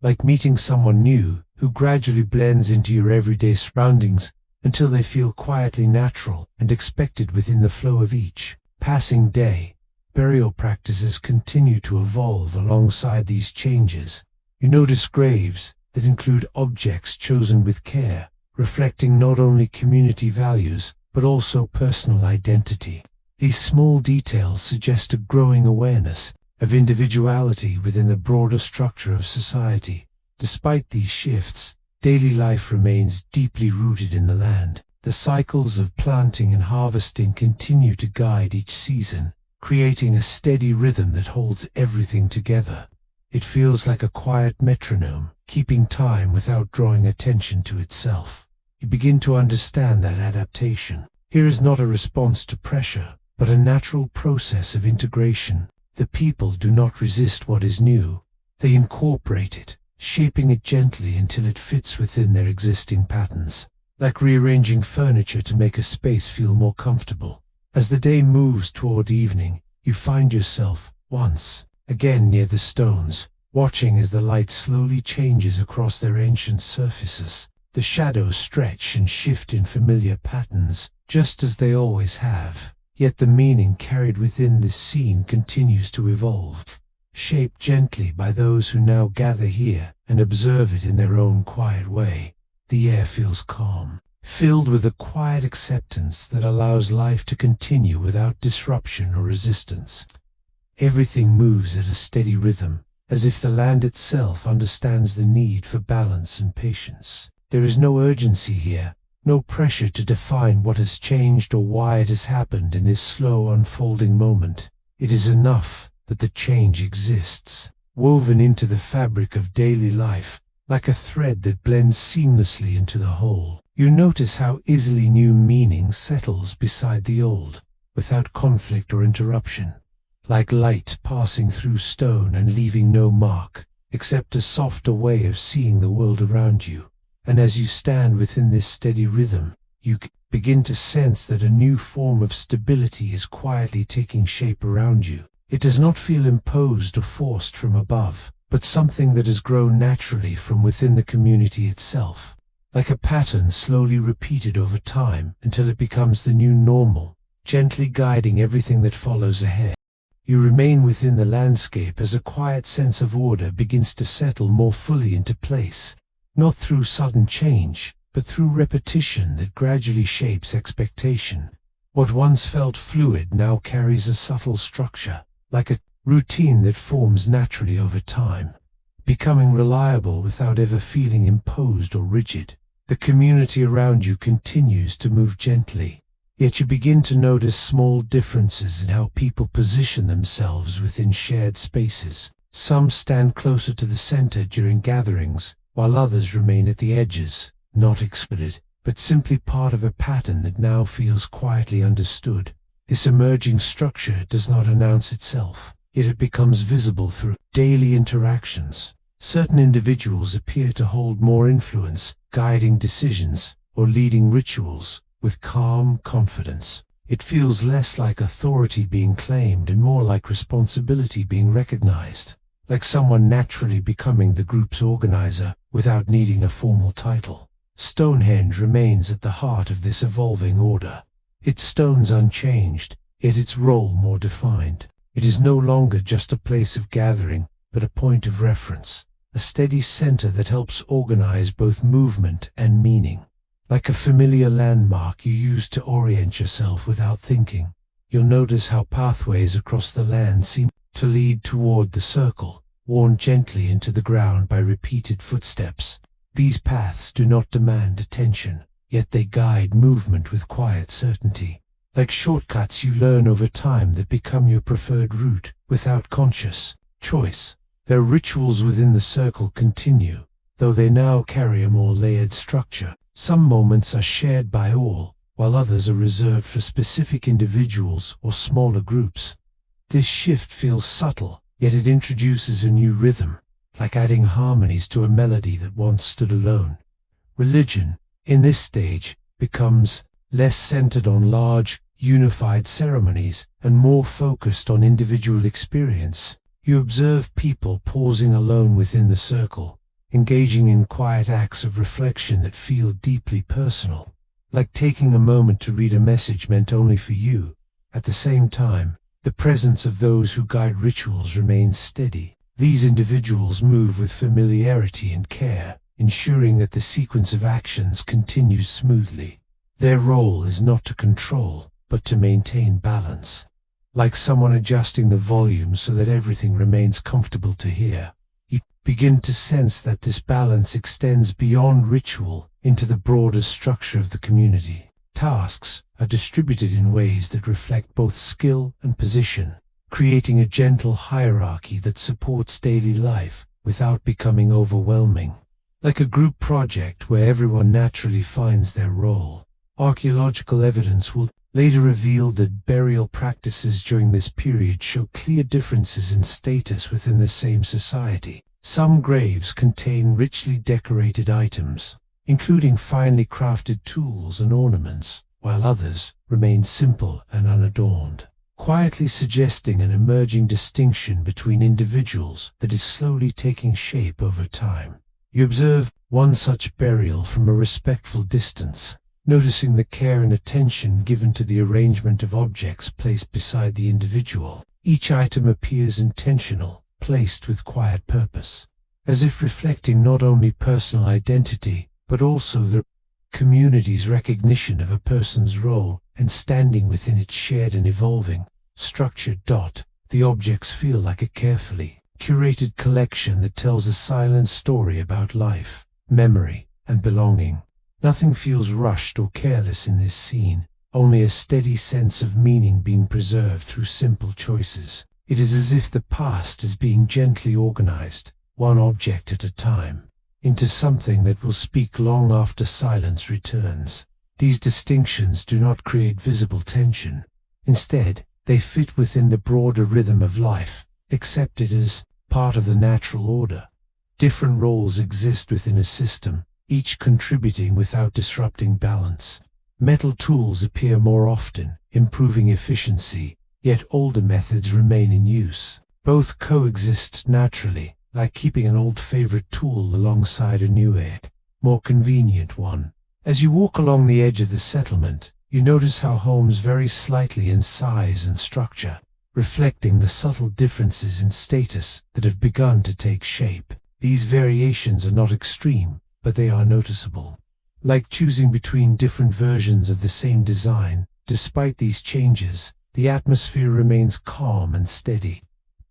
Like meeting someone new who gradually blends into your everyday surroundings until they feel quietly natural and expected within the flow of each passing day. Burial practices continue to evolve alongside these changes. You notice graves that include objects chosen with care, reflecting not only community values but also personal identity. These small details suggest a growing awareness of individuality within the broader structure of society. Despite these shifts, daily life remains deeply rooted in the land. The cycles of planting and harvesting continue to guide each season, creating a steady rhythm that holds everything together. It feels like a quiet metronome, keeping time without drawing attention to itself. You begin to understand that adaptation here is not a response to pressure, but a natural process of integration. The people do not resist what is new. They incorporate it, shaping it gently until it fits within their existing patterns, like rearranging furniture to make a space feel more comfortable. As the day moves toward evening, you find yourself, once again near the stones, watching as the light slowly changes across their ancient surfaces. The shadows stretch and shift in familiar patterns, just as they always have. Yet the meaning carried within this scene continues to evolve, shaped gently by those who now gather here and observe it in their own quiet way. The air feels calm, filled with a quiet acceptance that allows life to continue without disruption or resistance. Everything moves at a steady rhythm, as if the land itself understands the need for balance and patience. There is no urgency here, no pressure to define what has changed or why it has happened in this slow unfolding moment. It is enough that the change exists, woven into the fabric of daily life, like a thread that blends seamlessly into the whole. You notice how easily new meaning settles beside the old, without conflict or interruption, like light passing through stone and leaving no mark, except a softer way of seeing the world around you. And as you stand within this steady rhythm, you begin to sense that a new form of stability is quietly taking shape around you. It does not feel imposed or forced from above, but something that has grown naturally from within the community itself, like a pattern slowly repeated over time until it becomes the new normal, gently guiding everything that follows ahead. You remain within the landscape as a quiet sense of order begins to settle more fully into place, not through sudden change, but through repetition that gradually shapes expectation. What once felt fluid now carries a subtle structure, like a routine that forms naturally over time, becoming reliable without ever feeling imposed or rigid. The community around you continues to move gently, yet you begin to notice small differences in how people position themselves within shared spaces. Some stand closer to the center during gatherings, while others remain at the edges, not excluded, but simply part of a pattern that now feels quietly understood. This emerging structure does not announce itself, yet it becomes visible through daily interactions. Certain individuals appear to hold more influence, guiding decisions or leading rituals with calm confidence. It feels less like authority being claimed and more like responsibility being recognized, like someone naturally becoming the group's organizer without needing a formal title. Stonehenge remains at the heart of this evolving order. Its stones unchanged, yet its role more defined. It is no longer just a place of gathering, but a point of reference, a steady center that helps organize both movement and meaning. Like a familiar landmark you use to orient yourself without thinking, you'll notice how pathways across the land seem to lead toward the circle, worn gently into the ground by repeated footsteps. These paths do not demand attention, yet they guide movement with quiet certainty. Like shortcuts you learn over time that become your preferred route, without conscious choice. Their rituals within the circle continue, though they now carry a more layered structure. Some moments are shared by all, while others are reserved for specific individuals or smaller groups. This shift feels subtle, yet it introduces a new rhythm, like adding harmonies to a melody that once stood alone. Religion, in this stage, becomes less centered on large, unified ceremonies and more focused on individual experience. You observe people pausing alone within the circle, engaging in quiet acts of reflection that feel deeply personal, like taking a moment to read a message meant only for you. At the same time, the presence of those who guide rituals remains steady. These individuals move with familiarity and care, ensuring that the sequence of actions continues smoothly. Their role is not to control, but to maintain balance, like someone adjusting the volume so that everything remains comfortable to hear. You begin to sense that this balance extends beyond ritual into the broader structure of the community. Tasks are distributed in ways that reflect both skill and position, creating a gentle hierarchy that supports daily life without becoming overwhelming. Like a group project where everyone naturally finds their role. Archaeological evidence will later reveal that burial practices during this period show clear differences in status within the same society. Some graves contain richly decorated items, including finely crafted tools and ornaments, while others remain simple and unadorned, quietly suggesting an emerging distinction between individuals that is slowly taking shape over time. You observe one such burial from a respectful distance, noticing the care and attention given to the arrangement of objects placed beside the individual. Each item appears intentional, placed with quiet purpose, as if reflecting not only personal identity, but also the community's recognition of a person's role and standing within its shared and evolving, structured. The objects feel like a carefully curated collection that tells a silent story about life, memory, and belonging. Nothing feels rushed or careless in this scene, only a steady sense of meaning being preserved through simple choices. It is as if the past is being gently organized, one object at a time, into something that will speak long after silence returns. These distinctions do not create visible tension. Instead, they fit within the broader rhythm of life, accepted as part of the natural order. Different roles exist within a system, each contributing without disrupting balance. Metal tools appear more often, improving efficiency, yet older methods remain in use. Both coexist naturally, like keeping an old favorite tool alongside a new more convenient one. As you walk along the edge of the settlement, you notice how homes vary slightly in size and structure, reflecting the subtle differences in status that have begun to take shape. These variations are not extreme, but they are noticeable. Like choosing between different versions of the same design, despite these changes, the atmosphere remains calm and steady.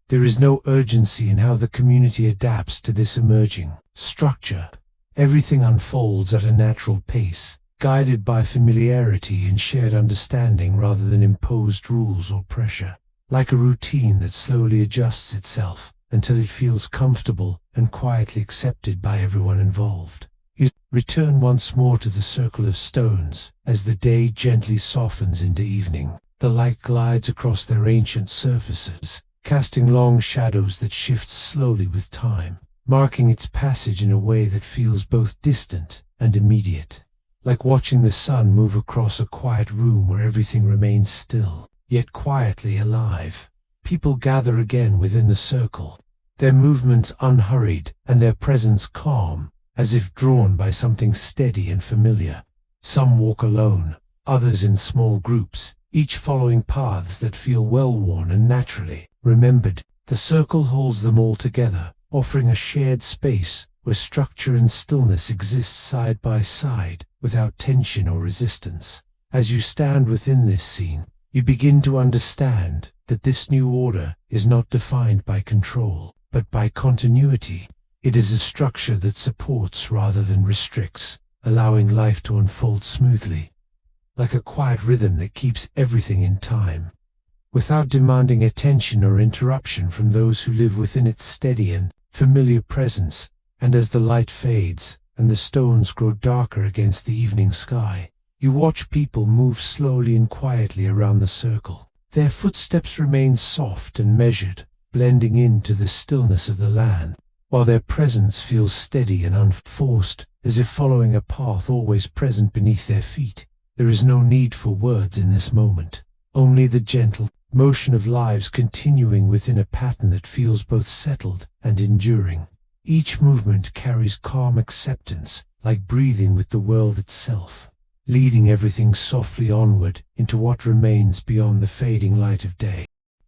There is no urgency in how the community adapts to this emerging structure. Everything unfolds at a natural pace, guided by familiarity and shared understanding rather than imposed rules or pressure. Like a routine that slowly adjusts itself until it feels comfortable and quietly accepted by everyone involved. You return once more to the circle of stones. As the day gently softens into evening, the light glides across their ancient surfaces, casting long shadows that shift slowly with time, marking its passage in a way that feels both distant and immediate. Like watching the sun move across a quiet room where everything remains still, yet quietly alive. People gather again within the circle, their movements unhurried and their presence calm, as if drawn by something steady and familiar. Some walk alone, others in small groups, each following paths that feel well-worn and naturally remembered. The circle holds them all together, offering a shared space where structure and stillness exist side by side, without tension or resistance. As you stand within this scene, you begin to understand that this new order is not defined by control, but by continuity. It is a structure that supports rather than restricts, allowing life to unfold smoothly, like a quiet rhythm that keeps everything in time, without demanding attention or interruption from those who live within its steady and familiar presence. And as the light fades, and the stones grow darker against the evening sky, you watch people move slowly and quietly around the circle. Their footsteps remain soft and measured, blending into the stillness of the land, while their presence feels steady and unforced, as if following a path always present beneath their feet. There is no need for words in this moment, only the gentle motion of lives continuing within a pattern that feels both settled and enduring. Each movement carries calm acceptance, like breathing with the world itself, leading everything softly onward into what remains beyond the fading light of day.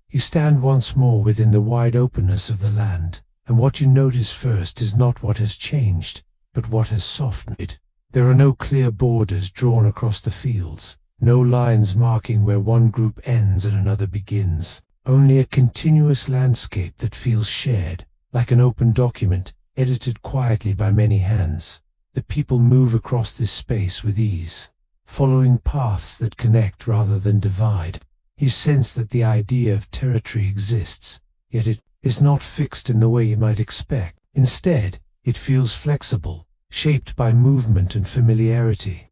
You stand once more within the wide openness of the land, and what you notice first is not what has changed, but what has softened it. There are no clear borders drawn across the fields, no lines marking where one group ends and another begins, only a continuous landscape that feels shared, like an open document, edited quietly by many hands. The people move across this space with ease, following paths that connect rather than divide. You sense that the idea of territory exists, yet it is not fixed in the way you might expect. Instead, it feels flexible, shaped by movement and familiarity.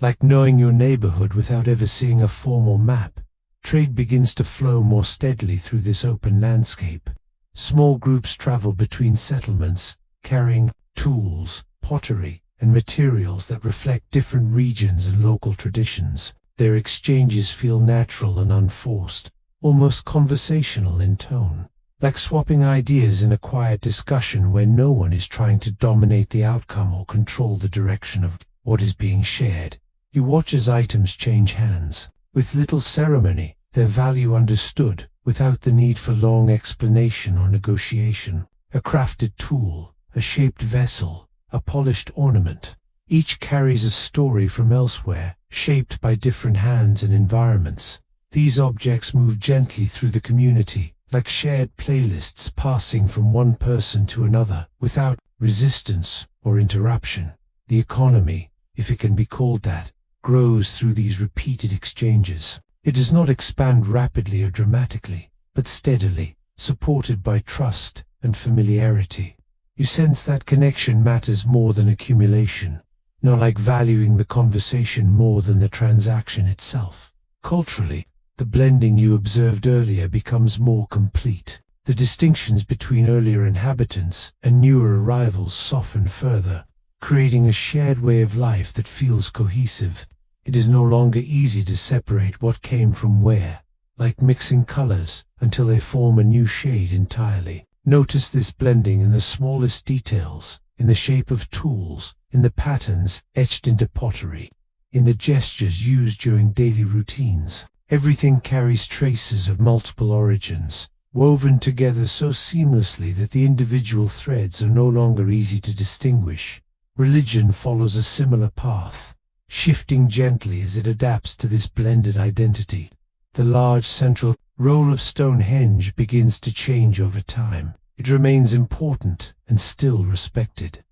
Like knowing your neighborhood without ever seeing a formal map, trade begins to flow more steadily through this open landscape. Small groups travel between settlements, carrying tools, pottery, and materials that reflect different regions and local traditions. Their exchanges feel natural and unforced, almost conversational in tone, like swapping ideas in a quiet discussion where no one is trying to dominate the outcome or control the direction of what is being shared. You watch as items change hands, with little ceremony, their value understood, without the need for long explanation or negotiation. A crafted tool, a shaped vessel, a polished ornament. Each carries a story from elsewhere, shaped by different hands and environments. These objects move gently through the community, like shared playlists passing from one person to another, without resistance or interruption. The economy, if it can be called that, grows through these repeated exchanges. It does not expand rapidly or dramatically, but steadily, supported by trust and familiarity. You sense that connection matters more than accumulation, not like valuing the conversation more than the transaction itself. Culturally, the blending you observed earlier becomes more complete. The distinctions between earlier inhabitants and newer arrivals soften further, creating a shared way of life that feels cohesive. It is no longer easy to separate what came from where, like mixing colors until they form a new shade entirely. Notice this blending in the smallest details, in the shape of tools, in the patterns etched into pottery, in the gestures used during daily routines. Everything carries traces of multiple origins, woven together so seamlessly that the individual threads are no longer easy to distinguish. Religion follows a similar path, shifting gently as it adapts to this blended identity. The large central role of Stonehenge begins to change over time. It remains important and still respected.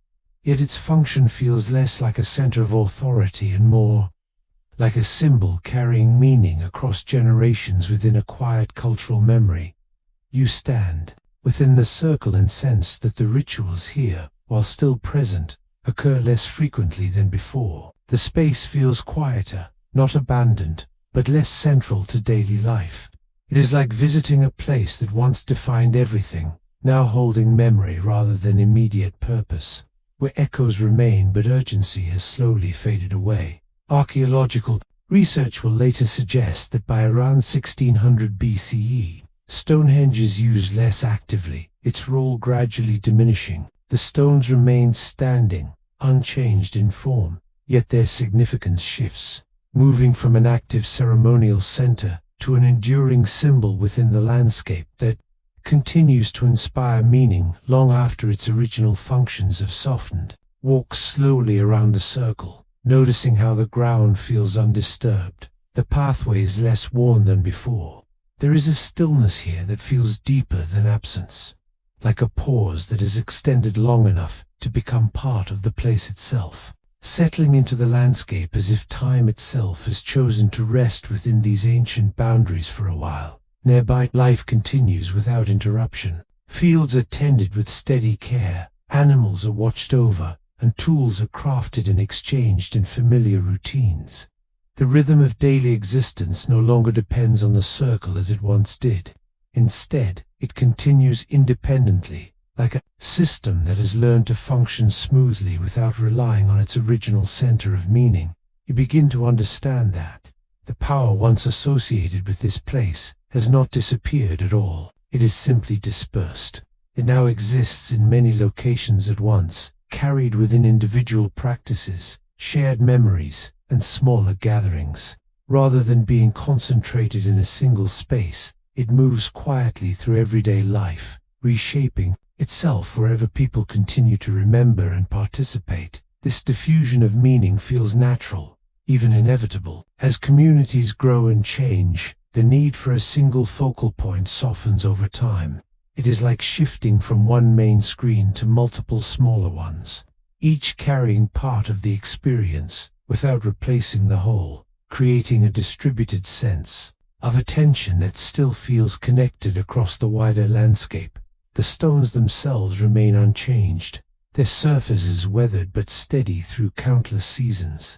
Yet its function feels less like a center of authority and more like a symbol carrying meaning across generations within a quiet cultural memory. You stand within the circle and sense that the rituals here, while still present, occur less frequently than before. The space feels quieter, not abandoned, but less central to daily life. It is like visiting a place that once defined everything, now holding memory rather than immediate purpose, where echoes remain but urgency has slowly faded away. Archaeological research will later suggest that by around 1600 BCE, Stonehenge is used less actively, its role gradually diminishing. The stones remain standing, unchanged in form, yet their significance shifts, moving from an active ceremonial center to an enduring symbol within the landscape that continues to inspire meaning long after its original functions have softened. Walk slowly around the circle, noticing how the ground feels undisturbed. The pathway is less worn than before. There is a stillness here that feels deeper than absence, like a pause that is extended long enough to become part of the place itself, settling into the landscape as if time itself has chosen to rest within these ancient boundaries for a while. Nearby, life continues without interruption. Fields are tended with steady care, animals are watched over, and tools are crafted and exchanged in familiar routines. The rhythm of daily existence no longer depends on the circle as it once did. Instead, it continues independently, like a system that has learned to function smoothly without relying on its original center of meaning. You begin to understand that the power once associated with this place has not disappeared at all. It is simply dispersed. It now exists in many locations at once, carried within individual practices, shared memories, and smaller gatherings. Rather than being concentrated in a single space, it moves quietly through everyday life, reshaping itself wherever people continue to remember and participate. This diffusion of meaning feels natural, even inevitable. As communities grow and change, the need for a single focal point softens over time. It is like shifting from one main screen to multiple smaller ones, each carrying part of the experience without replacing the whole, creating a distributed sense of attention that still feels connected across the wider landscape. The stones themselves remain unchanged, their surfaces weathered but steady through countless seasons.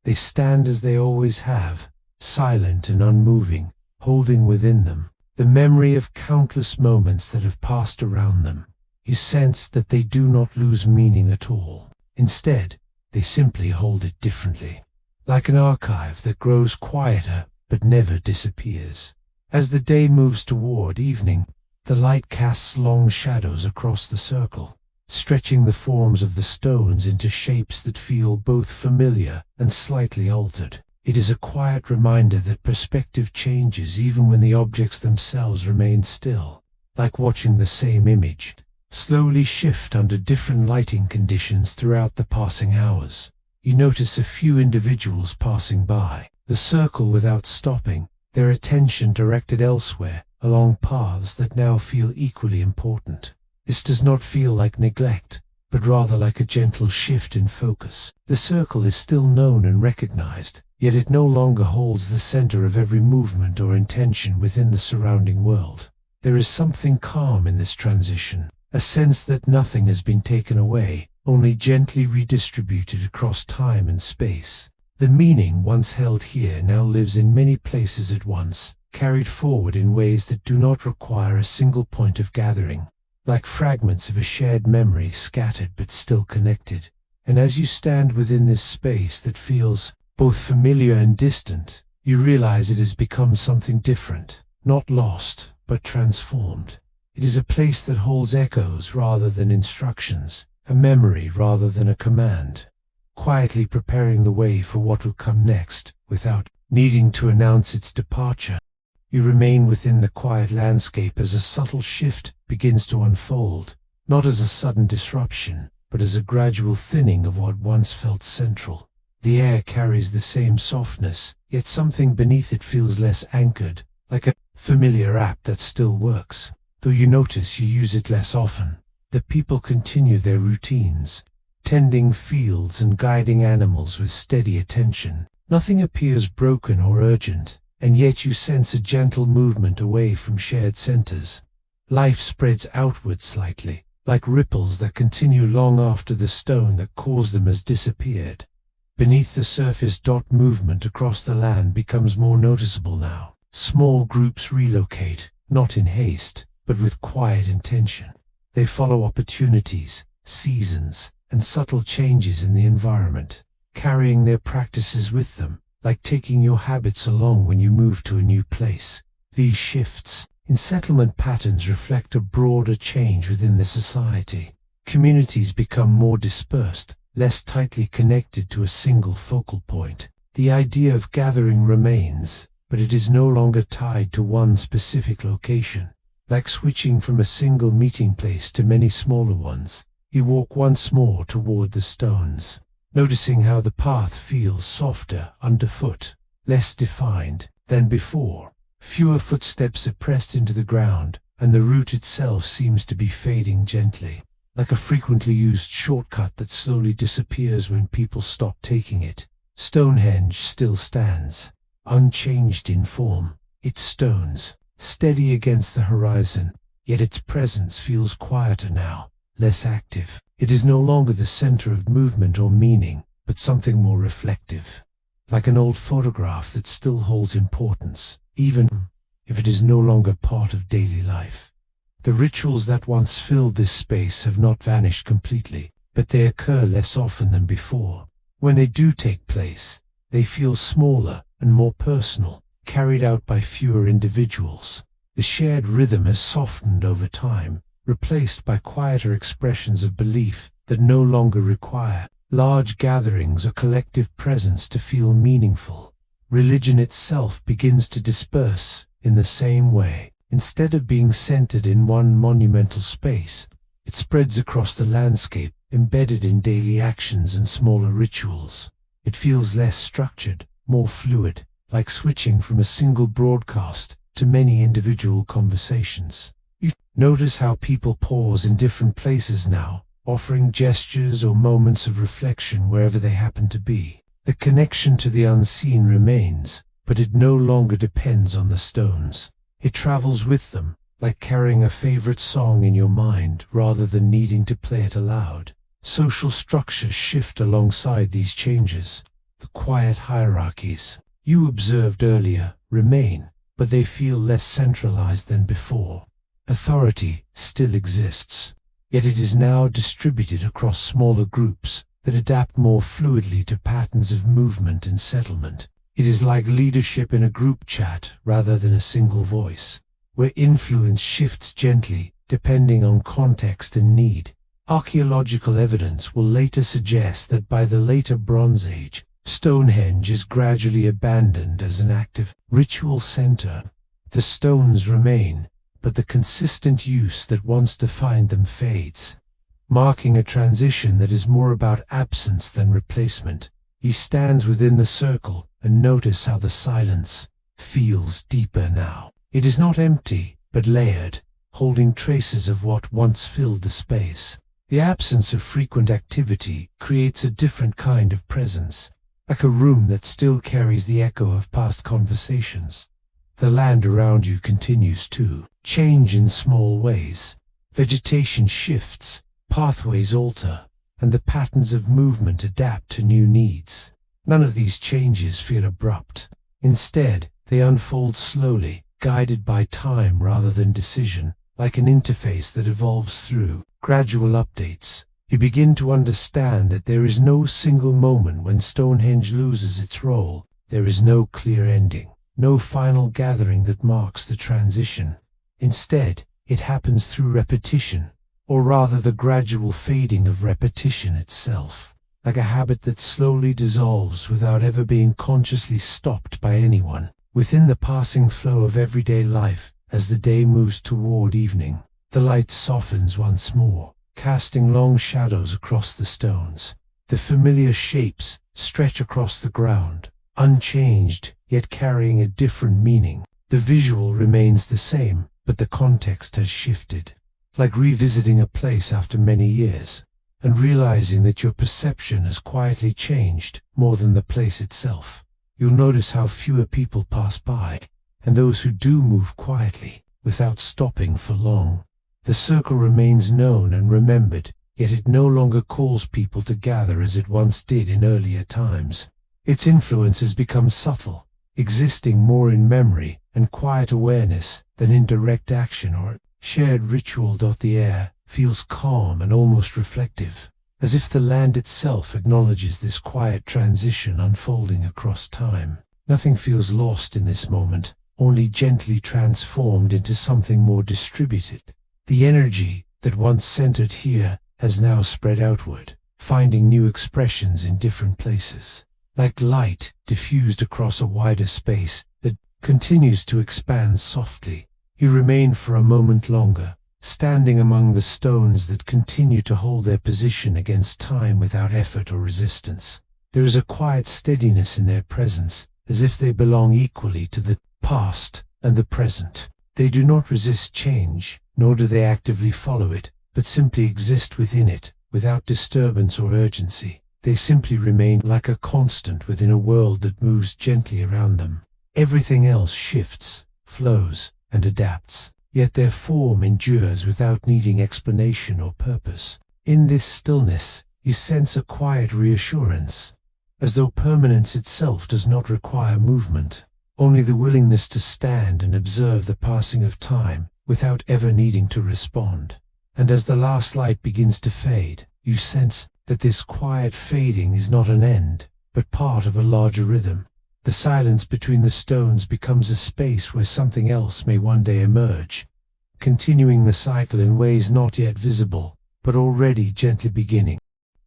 They stand as they always have, silent and unmoving, holding within them the memory of countless moments that have passed around them. You sense that they do not lose meaning at all. Instead, they simply hold it differently, like an archive that grows quieter but never disappears. As the day moves toward evening, the light casts long shadows across the circle, stretching the forms of the stones into shapes that feel both familiar and slightly altered. It is a quiet reminder that perspective changes even when the objects themselves remain still, like watching the same image slowly shift under different lighting conditions throughout the passing hours. You notice a few individuals passing by the circle without stopping, their attention directed elsewhere, along paths that now feel equally important. This does not feel like neglect, but rather like a gentle shift in focus. The circle is still known and recognized, yet it no longer holds the center of every movement or intention within the surrounding world. There is something calm in this transition, a sense that nothing has been taken away, only gently redistributed across time and space. The meaning once held here now lives in many places at once, carried forward in ways that do not require a single point of gathering, like fragments of a shared memory scattered but still connected. And as you stand within this space that feels both familiar and distant, you realize it has become something different, not lost, but transformed. It is a place that holds echoes rather than instructions, a memory rather than a command, quietly preparing the way for what will come next, without needing to announce its departure. You remain within the quiet landscape as a subtle shift begins to unfold, not as a sudden disruption, but as a gradual thinning of what once felt central. The air carries the same softness, yet something beneath it feels less anchored, like a familiar app that still works, though you notice you use it less often. The people continue their routines, tending fields and guiding animals with steady attention. Nothing appears broken or urgent, and yet you sense a gentle movement away from shared centers. Life spreads outward slightly, like ripples that continue long after the stone that caused them has disappeared. Beneath the surface, movement across the land becomes more noticeable now. Small groups relocate, not in haste, but with quiet intention. They follow opportunities, seasons, and subtle changes in the environment, carrying their practices with them, like taking your habits along when you move to a new place. These shifts in settlement patterns reflect a broader change within the society. Communities become more dispersed, less tightly connected to a single focal point. The idea of gathering remains, but it is no longer tied to one specific location. Like switching from a single meeting place to many smaller ones, you walk once more toward the stones, noticing how the path feels softer underfoot, less defined than before. Fewer footsteps are pressed into the ground, and the route itself seems to be fading gently, like a frequently used shortcut that slowly disappears when people stop taking it. Stonehenge still stands, unchanged in form, its stones steady against the horizon, yet its presence feels quieter now, less active. It is no longer the center of movement or meaning, but something more reflective, like an old photograph that still holds importance, even if it is no longer part of daily life. The rituals that once filled this space have not vanished completely, but they occur less often than before. When they do take place, they feel smaller and more personal, carried out by fewer individuals. The shared rhythm has softened over time, replaced by quieter expressions of belief that no longer require large gatherings or collective presence to feel meaningful. Religion itself begins to disperse in the same way. Instead of being centered in one monumental space, it spreads across the landscape, embedded in daily actions and smaller rituals. It feels less structured, more fluid, like switching from a single broadcast to many individual conversations. You notice how people pause in different places now, offering gestures or moments of reflection wherever they happen to be. The connection to the unseen remains, but it no longer depends on the stones. It travels with them, like carrying a favorite song in your mind rather than needing to play it aloud. Social structures shift alongside these changes. The quiet hierarchies you observed earlier remain, but they feel less centralized than before. Authority still exists, yet it is now distributed across smaller groups that adapt more fluidly to patterns of movement and settlement. It is like leadership in a group chat rather than a single voice, where influence shifts gently depending on context and need. Archaeological evidence will later suggest that by the later Bronze Age, Stonehenge is gradually abandoned as an active ritual center. The stones remain, but the consistent use that once defined them fades, marking a transition that is more about absence than replacement. He stands within the circle, and notice how the silence feels deeper now. It is not empty, but layered, holding traces of what once filled the space. The absence of frequent activity creates a different kind of presence, like a room that still carries the echo of past conversations. The land around you continues to change in small ways. Vegetation shifts, pathways alter, and the patterns of movement adapt to new needs. None of these changes feel abrupt. Instead, they unfold slowly, guided by time rather than decision, like an interface that evolves through gradual updates. You begin to understand that there is no single moment when Stonehenge loses its role. There is no clear ending, no final gathering that marks the transition. Instead, it happens through repetition, or rather the gradual fading of repetition itself, like a habit that slowly dissolves without ever being consciously stopped by anyone. Within the passing flow of everyday life, as the day moves toward evening, the light softens once more, casting long shadows across the stones. The familiar shapes stretch across the ground, unchanged, yet carrying a different meaning. The visual remains the same, but the context has shifted. Like revisiting a place after many years, and realizing that your perception has quietly changed more than the place itself. You'll notice how fewer people pass by, and those who do move quietly, without stopping for long. The circle remains known and remembered, yet it no longer calls people to gather as it once did in earlier times. Its influence has become subtle, existing more in memory and quiet awareness than in direct action or shared ritual. The air feels calm and almost reflective, as if the land itself acknowledges this quiet transition unfolding across time. Nothing feels lost in this moment, only gently transformed into something more distributed. The energy that once centered here has now spread outward, finding new expressions in different places. Like light diffused across a wider space that continues to expand softly. You remain for a moment longer, standing among the stones that continue to hold their position against time without effort or resistance. There is a quiet steadiness in their presence, as if they belong equally to the past and the present. They do not resist change, nor do they actively follow it, but simply exist within it, without disturbance or urgency. They simply remain like a constant within a world that moves gently around them. Everything else shifts, flows, and adapts, yet their form endures without needing explanation or purpose. In this stillness, you sense a quiet reassurance, as though permanence itself does not require movement, only the willingness to stand and observe the passing of time without ever needing to respond. And as the last light begins to fade, you sense that this quiet fading is not an end, but part of a larger rhythm. The silence between the stones becomes a space where something else may one day emerge, continuing the cycle in ways not yet visible, but already gently beginning.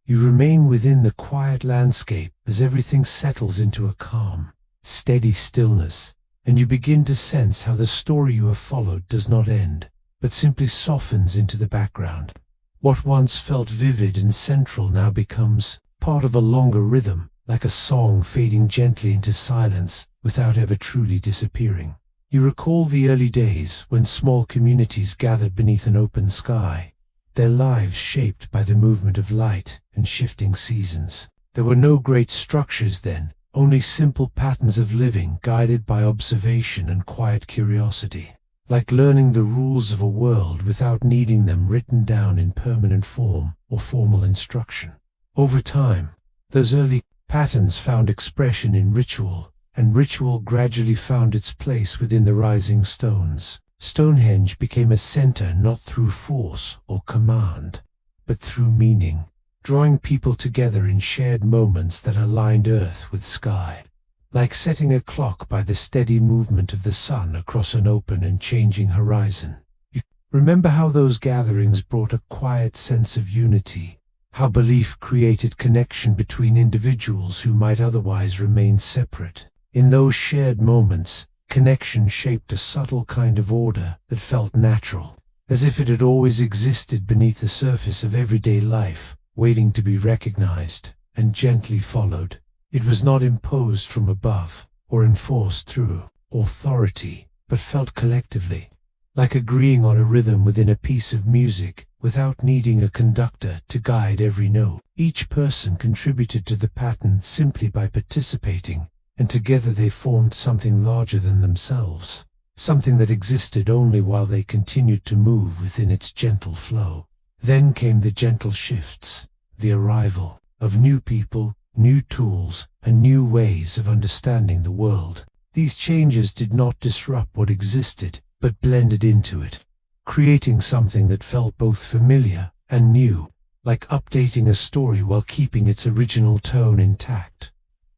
You remain within the quiet landscape as everything settles into a calm, steady stillness, and you begin to sense how the story you have followed does not end, but simply softens into the background. What once felt vivid and central now becomes part of a longer rhythm, like a song fading gently into silence without ever truly disappearing. You recall the early days when small communities gathered beneath an open sky, their lives shaped by the movement of light and shifting seasons. There were no great structures then, only simple patterns of living guided by observation and quiet curiosity, like learning the rules of a world without needing them written down in permanent form or formal instruction. Over time, those early patterns found expression in ritual, and ritual gradually found its place within the rising stones. Stonehenge became a center not through force or command, but through meaning, drawing people together in shared moments that aligned earth with sky. Like setting a clock by the steady movement of the sun across an open and changing horizon. You remember how those gatherings brought a quiet sense of unity, how belief created connection between individuals who might otherwise remain separate. In those shared moments, connection shaped a subtle kind of order that felt natural, as if it had always existed beneath the surface of everyday life, waiting to be recognized and gently followed. It was not imposed from above or enforced through authority, but felt collectively, like agreeing on a rhythm within a piece of music without needing a conductor to guide every note. Each person contributed to the pattern simply by participating, and together they formed something larger than themselves, something that existed only while they continued to move within its gentle flow. Then came the gentle shifts, the arrival of new people, new tools, and new ways of understanding the world. These changes did not disrupt what existed, but blended into it, creating something that felt both familiar and new, like updating a story while keeping its original tone intact.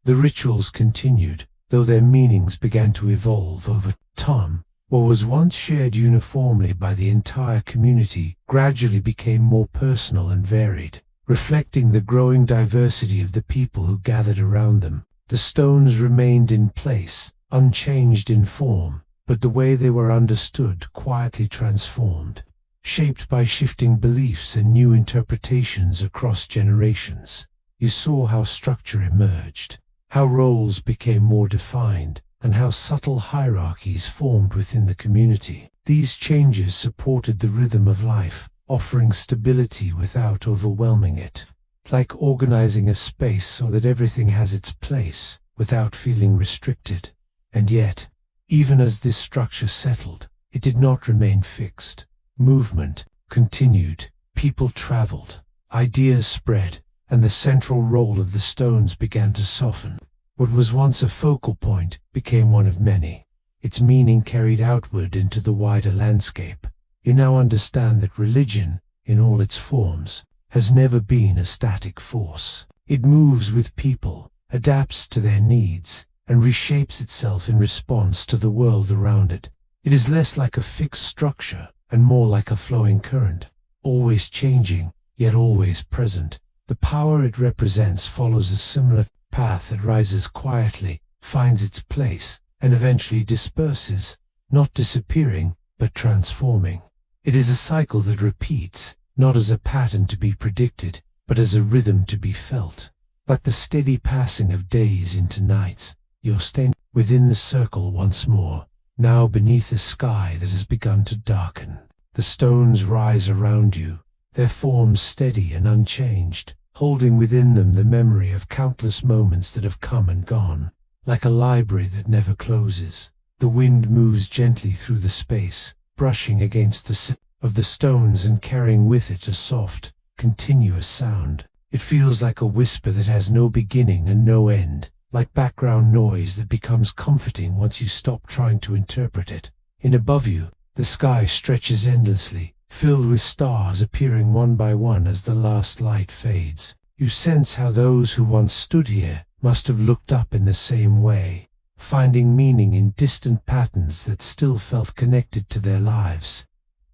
The rituals continued, though their meanings began to evolve over time. What was once shared uniformly by the entire community gradually became more personal and varied, reflecting the growing diversity of the people who gathered around them. The stones remained in place, unchanged in form, but the way they were understood quietly transformed, shaped by shifting beliefs and new interpretations across generations. You saw how structure emerged, how roles became more defined, and how subtle hierarchies formed within the community. These changes supported the rhythm of life, offering stability without overwhelming it, like organizing a space so that everything has its place, without feeling restricted. And yet, even as this structure settled, it did not remain fixed. Movement continued, people traveled, ideas spread, and the central role of the stones began to soften. What was once a focal point became one of many, its meaning carried outward into the wider landscape. You now understand that religion, in all its forms, has never been a static force. It moves with people, adapts to their needs, and reshapes itself in response to the world around it. It is less like a fixed structure and more like a flowing current, always changing, yet always present. The power it represents follows a similar path that rises quietly, finds its place, and eventually disperses, not disappearing, but transforming. It is a cycle that repeats, not as a pattern to be predicted, but as a rhythm to be felt. Like the steady passing of days into nights, you're staying within the circle once more, now beneath a sky that has begun to darken. The stones rise around you, their forms steady and unchanged, holding within them the memory of countless moments that have come and gone. Like a library that never closes, the wind moves gently through the space, brushing against the sill of the stones and carrying with it a soft, continuous sound. It feels like a whisper that has no beginning and no end, like background noise that becomes comforting once you stop trying to interpret it. And above you, the sky stretches endlessly, filled with stars appearing one by one as the last light fades. You sense how those who once stood here must have looked up in the same way, finding meaning in distant patterns that still felt connected to their lives.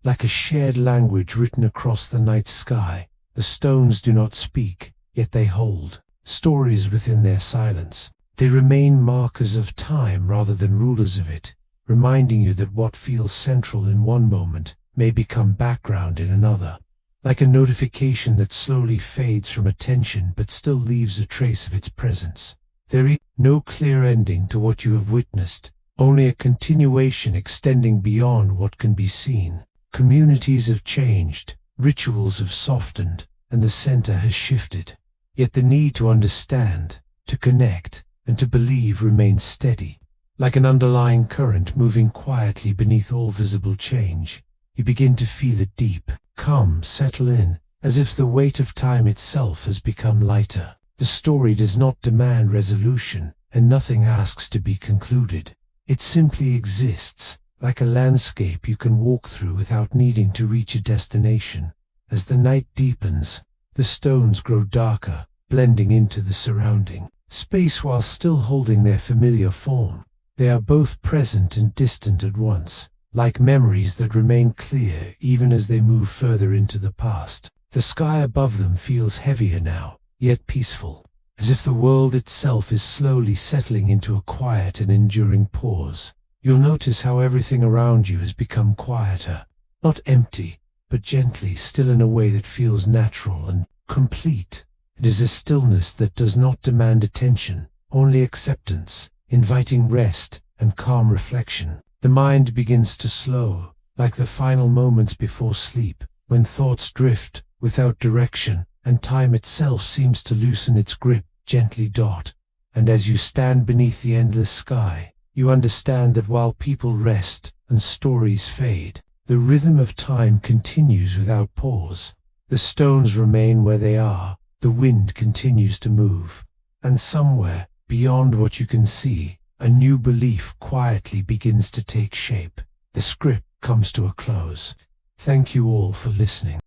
Like a shared language written across the night sky, the stones do not speak, yet they hold stories within their silence. They remain markers of time rather than rulers of it, reminding you that what feels central in one moment may become background in another. Like a notification that slowly fades from attention but still leaves a trace of its presence. There is no clear ending to what you have witnessed, only a continuation extending beyond what can be seen. Communities have changed, rituals have softened, and the center has shifted. Yet the need to understand, to connect, and to believe remains steady. Like an underlying current moving quietly beneath all visible change, you begin to feel it deep, calm, settle in, as if the weight of time itself has become lighter. The story does not demand resolution, and nothing asks to be concluded. It simply exists, like a landscape you can walk through without needing to reach a destination. As the night deepens, the stones grow darker, blending into the surrounding space while still holding their familiar form. They are both present and distant at once, like memories that remain clear even as they move further into the past. The sky above them feels heavier now, yet peaceful, as if the world itself is slowly settling into a quiet and enduring pause. You'll notice how everything around you has become quieter, not empty, but gently still in a way that feels natural and complete. It is a stillness that does not demand attention, only acceptance, inviting rest and calm reflection. The mind begins to slow, like the final moments before sleep, when thoughts drift without direction, and time itself seems to loosen its grip, gently dot. And as you stand beneath the endless sky, you understand that while people rest and stories fade, the rhythm of time continues without pause. The stones remain where they are, the wind continues to move, and somewhere, beyond what you can see, a new belief quietly begins to take shape. The script comes to a close. Thank you all for listening.